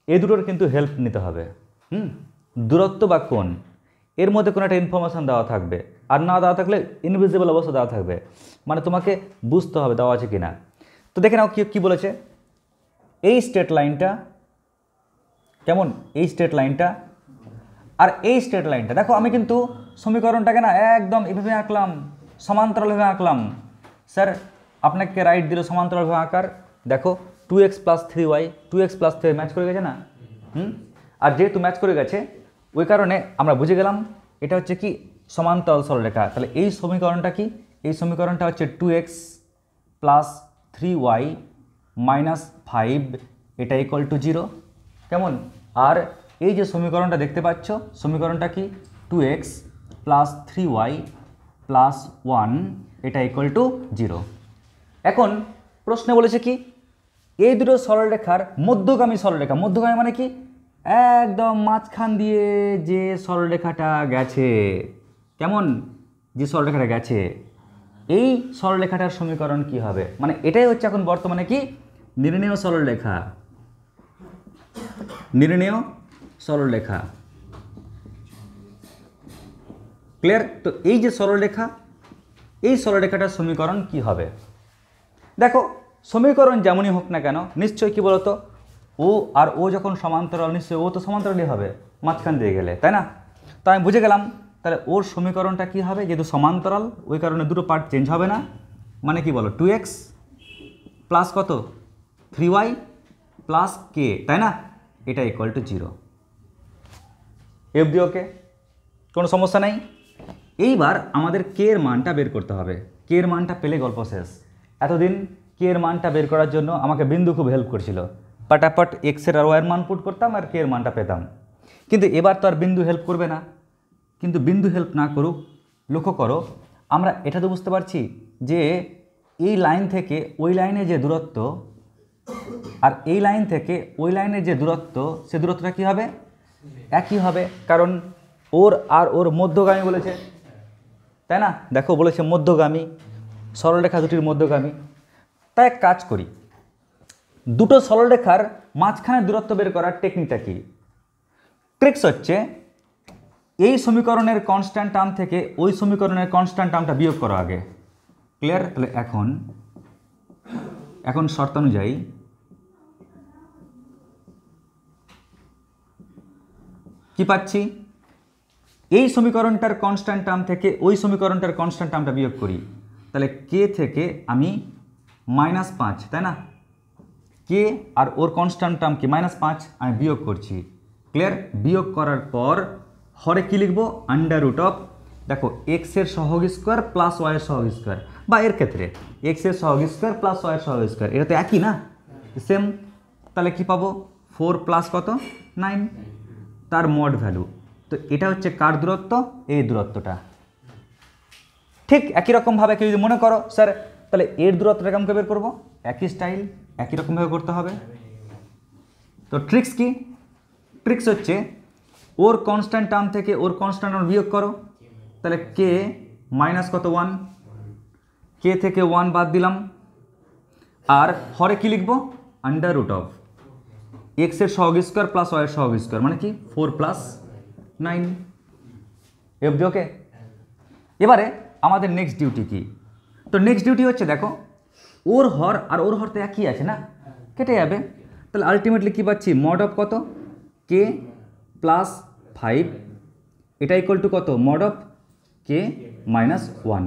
এই দুটোর কিন্তু হেল্প নিতে হবে। দূরত্ব বা কোণ এর মধ্যে কোনো একটা ইনফরমেশান দেওয়া থাকবে, আর না দেওয়া থাকলে ইনভিজিবল অবস্থা দেওয়া থাকবে, মানে তোমাকে বুঝতে হবে দেওয়া আছে কি না। তো দেখে নাও কী বলেছে, এই স্ট্রেট লাইনটা কেমন, এই স্ট্রেট লাইনটা আর এই স্ট্রেট লাইনটা দেখো আমি কিন্তু সমীকরণটাকে না একদম এভাবে আঁকলাম, সমান্তরালভাবে আঁকলাম। স্যার আপনাকে রাইট দিল সমান্তরালভাবে আঁকার, দেখো 2x + 3y 2x + 3 ম্যাচ করে গেছে না। আর যেহেতু ম্যাচ করে গেছে ওই কারণে আমরা বুঝে গেলাম এটা হচ্ছে কি সমান্তরাল সরলরেখা। তাহলে এই সমীকরণটা কি, এই সমীকরণটা হচ্ছে 2x + 3y - 5 এটা = 0 কেমন। আর এই যে সমীকরণটা দেখতে পাচ্ছ সমীকরণটা কি 2x + 3y + 1 এটা = 0। এখন প্রশ্নে বলেছে কি এই দুটো সরলরেখার মধ্যগামী সরলরেখা, মধ্যগামী মানে কি একদম মাঝখান দিয়ে যে সরলরেখাটা গেছে, কেমন যে সরলরেখাটা গেছে এই সরলরেখাটার সমীকরণ কি হবে, মানে এটাই হচ্ছে এখন বর্তমানে কি নির্ণেয় সরলরেখা, নির্ণেয় সরলরেখা। ক্লিয়ার? তো এই যে সরলরেখা এই সরলরেখাটার সমীকরণ কি হবে, দেখো সমীকরণ যেমনই হোক না কেন নিশ্চয়ই কি বলতো ও আর ও যখন সমান্তরাল নিশ্চয়ই ও তো সমান্তরালই হবে মাঝখান দিয়ে গেলে, তাই না? তো আমি বুঝে গেলাম তাহলে ওর সমীকরণটা কি হবে, যেহেতু সমান্তরাল ওই কারণে দুটো পার্ট চেঞ্জ হবে না, মানে কি বলো 2x প্লাস কত 3y প্লাস k, তাই না? এটা = 0। এফডি ওকে, কোনো সমস্যা নাই। এইবার আমাদের কে এর মানটা বের করতে হবে, কে এর মানটা পেলে গল্প শেষ। এতদিন কে এর মানটা বের করার জন্য আমাকে বিন্দু খুব হেল্প করছিল, পাটাপাট এক্সের আর ওয়াইয়ের মান পুট করতাম আর কে এর মানটা পেতাম। কিন্তু এবার তো আর বিন্দু হেল্প করবে না, কিন্তু বিন্দু হেল্প না করুক লক্ষ্য করো আমরা এটা তো বুঝতে পারছি যে এই লাইন থেকে ওই লাইনে যে দূরত্ব আর এই লাইন থেকে ওই লাইনের যে দূরত্ব সে দূরত্বটা কী হবে একই হবে, কারণ ওর আর ওর মধ্যগামী বলেছে, তাই না? দেখো বলেছে মধ্যগামী, সরলরেখা দুটির মধ্যগামী। তাই এক কাজ করি, দুটো সরলরেখার মাঝখানে দূরত্ব বের করার টেকনিকটা কি, ট্রিক্স হচ্ছে এই সমীকরণের কনস্ট্যান্ট টার্ম থেকে ওই সমীকরণের কনস্ট্যান্ট টার্মটা বিয়োগ করো আগে। ক্লিয়ার? তাহলে এখন শর্তানুযায়ী কি পাচ্ছি, এই সমীকরণটার কনস্ট্যান্ট টার্ম থেকে ওই সমীকরণটার কনস্ট্যান্ট টার্মটা বিয়োগ করি, তাহলে কে থেকে আমি -5, তাই না? কে আর ওর কনস্ট্যান্ট টার্ম কি -5 আমি বিয়োগ করছি। ক্লিয়ার? বিয়োগ করার পর হরে কি লিখবো √ দেখো এক্সের সহগ স্কোয়ার প্লাস ওয়াইয়ের সহগ স্কোয়ার, বা এর ক্ষেত্রে এক্সের সহগ স্কোয়ার প্লাস ওয়াইয়ের সহগ স্কোয়ার, এটা তো একই না, সেম। তাহলে কি পাবো 4 প্লাস কত 9 তার মড ভ্যালু। তো এটা হচ্ছে কার দূরত্ব, এই দূরত্বটা। ঠিক একই রকমভাবে কেউ যদি মনে করো স্যার তাহলে এর দূরত্বটা কেমন করে বের করবো, একই স্টাইল একই রকমভাবে করতে হবে। তো ট্রিক্স কি, ট্রিক্স হচ্ছে ওর কনস্ট্যান্ট টার্ম থেকে ওর কনস্ট্যান্ট টার্ম বিয়োগ করো, তাহলে কে মাইনাস কত 1 কে থেকে 1 বাদ দিলাম, আর হরে কি লিখবো, আন্ডার রুট অফ এক্সের সহগ স্কোয়ার প্লাস ওয়াইয়ের সহগ স্কোয়ার, মানে কি 4 + 9 অবধি। ওকে, এবারে আমাদের নেক্সট ডিউটি কি? তো নেক্সট ডিউটি হচ্ছে, দেখো ওর হর আর ওর হর তো একই আছে না, কেটে যাবে। তাহলে আলটিমেটলি কী পাচ্ছি, মড অফ কত, কে প্লাস 5, এটা ইকুয়াল টু কত, মড অফ কে মাইনাস 1।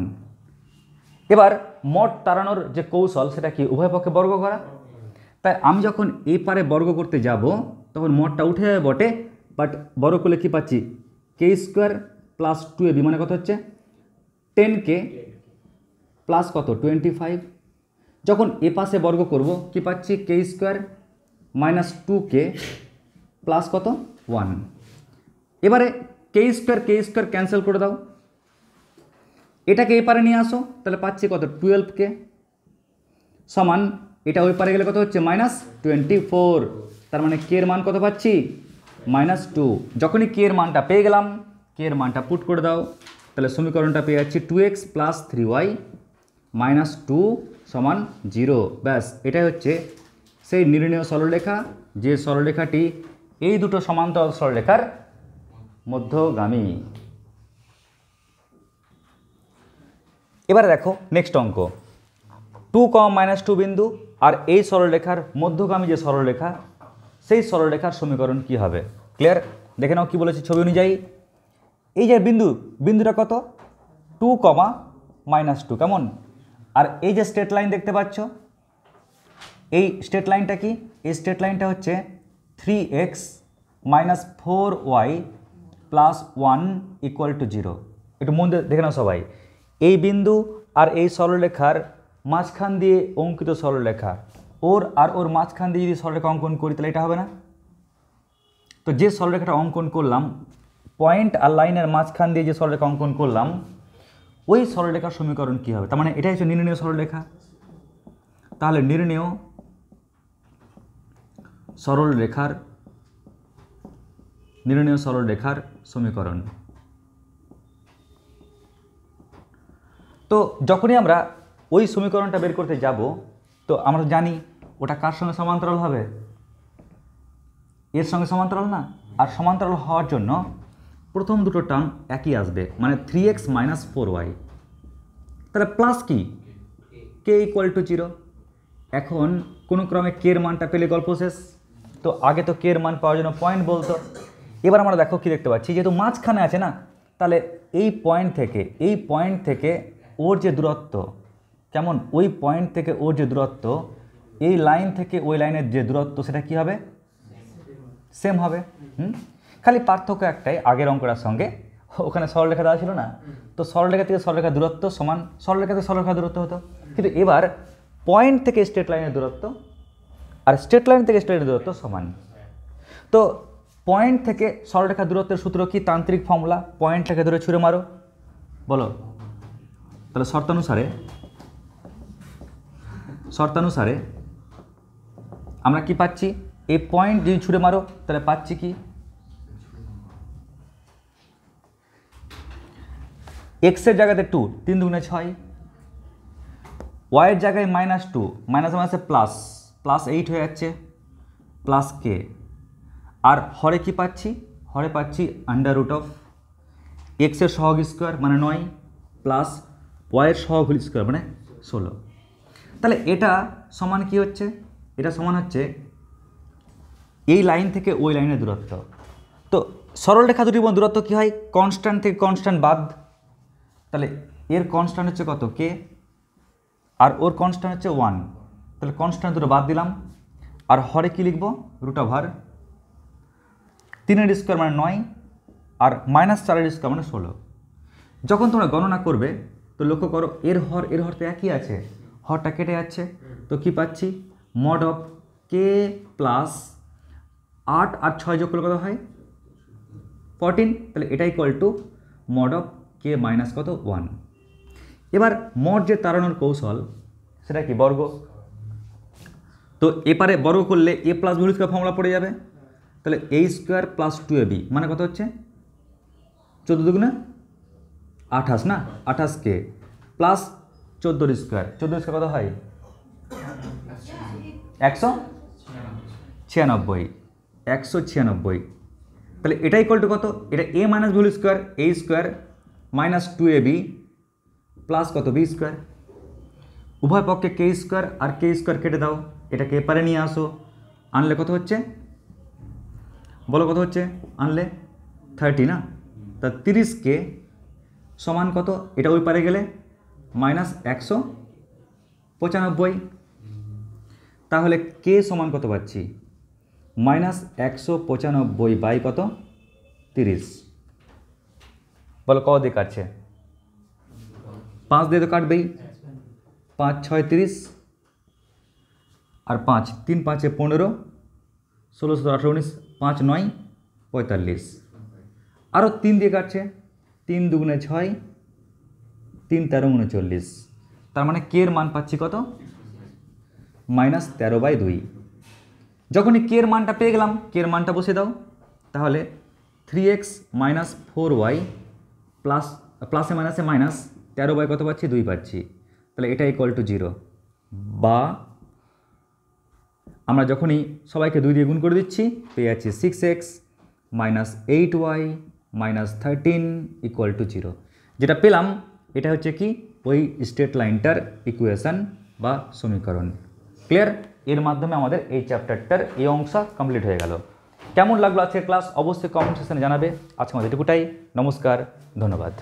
এবার মড তাড়ানোর যে কৌশল সেটা কি, উভয় পক্ষে বর্গ করা। তাই আমি যখন এই পারে বর্গ করতে যাব তখন মডটা উঠে যাবে বটে, বাট বর্গ করলে কী পাচ্ছি, কে স্কোয়ার প্লাস 2ab, মানে কত হচ্ছে 10k প্লাস কত 25। যখন এ পাশে বর্গ করব কি পাচ্ছি, কে স্কোয়ার মাইনাস 2k প্লাস কত 1। এবারে কে স্কোয়ার ক্যান্সেল করে দাও, এটাকে এই পারে নিয়ে আসো, তাহলে পাচ্ছি কত 12k সমান, এটা ওই পারে গেলে কত হচ্ছে -24, তার মানে কে এর মান কত পাচ্ছি -2। যখনই কে এর মানটা পেয়ে গেলাম, কে এর মানটা পুট করে দাও, তাহলে সমীকরণটা পেয়ে যাচ্ছি 2x + 3y - 2 = 0। ব্যাস, এটাই হচ্ছে সেই নির্ণেয় সরলরেখা, যে সরলরেখাটি এই দুটো সমান্তরাল সরলরেখার মধ্যগামী। এবারে দেখো নেক্সট অঙ্ক, 2, -2 বিন্দু আর এই সরলরেখার মধ্যগামী যে সরলরেখা, সেই সরলরেখার সমীকরণ কি হবে? ক্লিয়ার? দেখে নাও কি বলেছে ছবি অনুযায়ী। এই যে বিন্দুটা কত 2, -2, কেমন? আর এই যে স্ট্রেট লাইন দেখতে পাচ্ছ, এই স্ট্রেট লাইনটা কি? এই স্ট্রেট লাইনটা হচ্ছে 3x - 4y + 1 = 0। একটু মন দিয়ে দেখে নাও সবাই, এই বিন্দু আর এই সরলরেখার মাঝখান দিয়ে অঙ্কিত সরলরেখা, ওর আর ওর মাঝখান দিয়ে যদি সরলরেখা অঙ্কন করি তাহলে এটা হবে না? তো যে সরলরেখাটা অঙ্কন করলাম, পয়েন্ট আর লাইনের মাঝখান দিয়ে যে সরলরেখা অঙ্কন করলাম, ওই সরলরেখার সমীকরণ কী হবে? তার মানে এটাই হচ্ছে নির্ণেয় সরলরেখা। তাহলে নির্ণেয় সরলরেখার সমীকরণ। তো যখনই আমরা ওই সমীকরণটা বের করতে যাব, তো আমরা জানি ওটা কার সঙ্গে সমান্তরাল হবে, এর সঙ্গে সমান্তরাল না? আর সমান্তরাল হওয়ার জন্য প্রথম দুটো টার্ম একই আসবে, মানে 3x - 4y। তাহলে প্লাস কি, k = 0। এখন কোনো ক্রমে কে এর মানটা পেলে গল্প শেষ। তো আগে তো কে এর মান পাওয়ার জন্য পয়েন্ট বলতো, এবার আমরা দেখো কি দেখতে পাচ্ছি, যেহেতু মাঝখানে আছে না, তাহলে এই পয়েন্ট থেকে ওর যে দূরত্ব, কেমন, ওই পয়েন্ট থেকে ওর যে দূরত্ব, এই লাইন থেকে ওই লাইনের যে দূরত্ব, সেটা কি হবে, সেম হবে। খালি পার্থক্য একটাই, আগের অঙ্কটার সঙ্গে ওখানে সরলরেখা দেওয়া ছিল না, তো সরলরেখা থেকে সরলরেখার দূরত্ব সমান, সরলরেখা থেকে সরলরেখার দূরত্ব হতো। কিন্তু এবার পয়েন্ট থেকে স্ট্রেট লাইনের দূরত্ব আর স্ট্রেট লাইন থেকে স্ট্রেট দূরত্ব সমান। তো পয়েন্ট থেকে সরলরেখার দূরত্বের সূত্র কি, তান্ত্রিক ফর্মুলা, পয়েন্টটাকে ধরে ছুঁড়ে মারো, বলো। তাহলে শর্তানুসারে আমরা কি পাচ্ছি, এই পয়েন্ট যদি ছুঁড়ে মারো তাহলে পাচ্ছি কি, এক্সের জায়গাতে 2, 3 × 6, ওয়াইয়ের জায়গায় -2, মাইনাসে প্লাস 8 হয়ে যাচ্ছে, প্লাস কে। আর হরে কি পাচ্ছি, হরে পাচ্ছি √ এক্সের সহগ স্কোয়ার মানে 9 প্লাস ওয়াইয়ের সহগ স্কোয়ার মানে 16। তাহলে এটা সমান কি হচ্ছে, এটা সমান হচ্ছে এই লাইন থেকে ওই লাইনের দূরত্ব। তো সরলরেখা দুটির মধ্যে দূরত্ব কী হয়, কনস্ট্যান্ট থেকে কনস্ট্যান্ট বাদ, তাহলে এর কনস্ট্যান্ট হচ্ছে কত, কে, আর ওর কনস্ট্যান্ট হচ্ছে 1, তাহলে কনস্ট্যান্ট দুটো বাদ দিলাম। আর হরে কি লিখব, √ 3 স্কোয়ার মানে 9 আর -4 স্কোয়ার মানে 16। যখন তোমরা গণনা করবে তো লক্ষ্য করো, এর হর তো একই আছে, হরটা কেটে যাচ্ছে, তো কি পাচ্ছি, মড অফ কে প্লাস 8 আর 6 যোগ করলে কত হয় 14, তাহলে এটা = মড অফ কে মাইনাস কত 1। এবার মড যে তাড়ানোর কৌশল, সেটা কি, বর্গ। তো এপারে বর্গ করলে a + b² ফর্মুলা পড়ে যাবে, তাহলে a² + 2ab মানে কত হচ্ছে 14 × 2 = 28 না, 28k প্লাস 14 স্কোয়ার, 14 স্কোয়ার কত হয় 196, 196। তাহলে এটা ইকুয়াল টু কত, এটা a minus value square a square minus 2ab plus কত b স্কোয়ার। উভয় পক্ষে কে স্কোয়ার আর কে স্কোয়ার কেটে দাও, এটাকে এপারে নিয়ে আসো, আনলে কত হচ্ছে বলো, কত হচ্ছে আনলে 30 না। তা 30k সমান কত, এটা ওই পারে গেলে মাইনাস 195। তাহলে কে সমান কত পাচ্ছি মাইনাস 195 বাই কত 30। বলো কত দিয়ে কাটছে, 5 দিয়ে তো কাটবেই, 5 6 30 আর 5 3 5 15, 16 17 18 19, 5 9 45, আরও 3 দিয়ে কাটছে, 3 দুগুণে 6, 3 13 39। তার মানে কে এর মান পাচ্ছি কত মাইনাস 13/2। যখনই কে এর মানটা পেয়ে গেলাম, কে এর মানটা বসে দাও, তাহলে 3x মাইনাস 4y প্লাস প্লাসে মাইনাসে মাইনাস 13 কত পাচ্ছি 2 পাচ্ছি। তাহলে এটা ইকুয়াল টু 0, বা আমরা যখনই সবাইকে 2 দিয়ে গুণ করে দিচ্ছি পেয়ে যাচ্ছি 6x minus 8y minus 13 equal to 0। যেটা পেলাম এটা হচ্ছে কি ওই স্ট্রেট লাইনটার ইকুয়েশন বা সমীকরণ। ক্লিয়ার? এর মাধ্যমে আমাদের এই চ্যাপ্টারটার এই অংশ কমপ্লিট হয়ে গেল। কেমন লাগলো আজকের ক্লাস অবশ্যই কমেন্ট সেকশনে জানাবে। আজকে আমাদের এটুকুটাই, নমস্কার, ধন্যবাদ।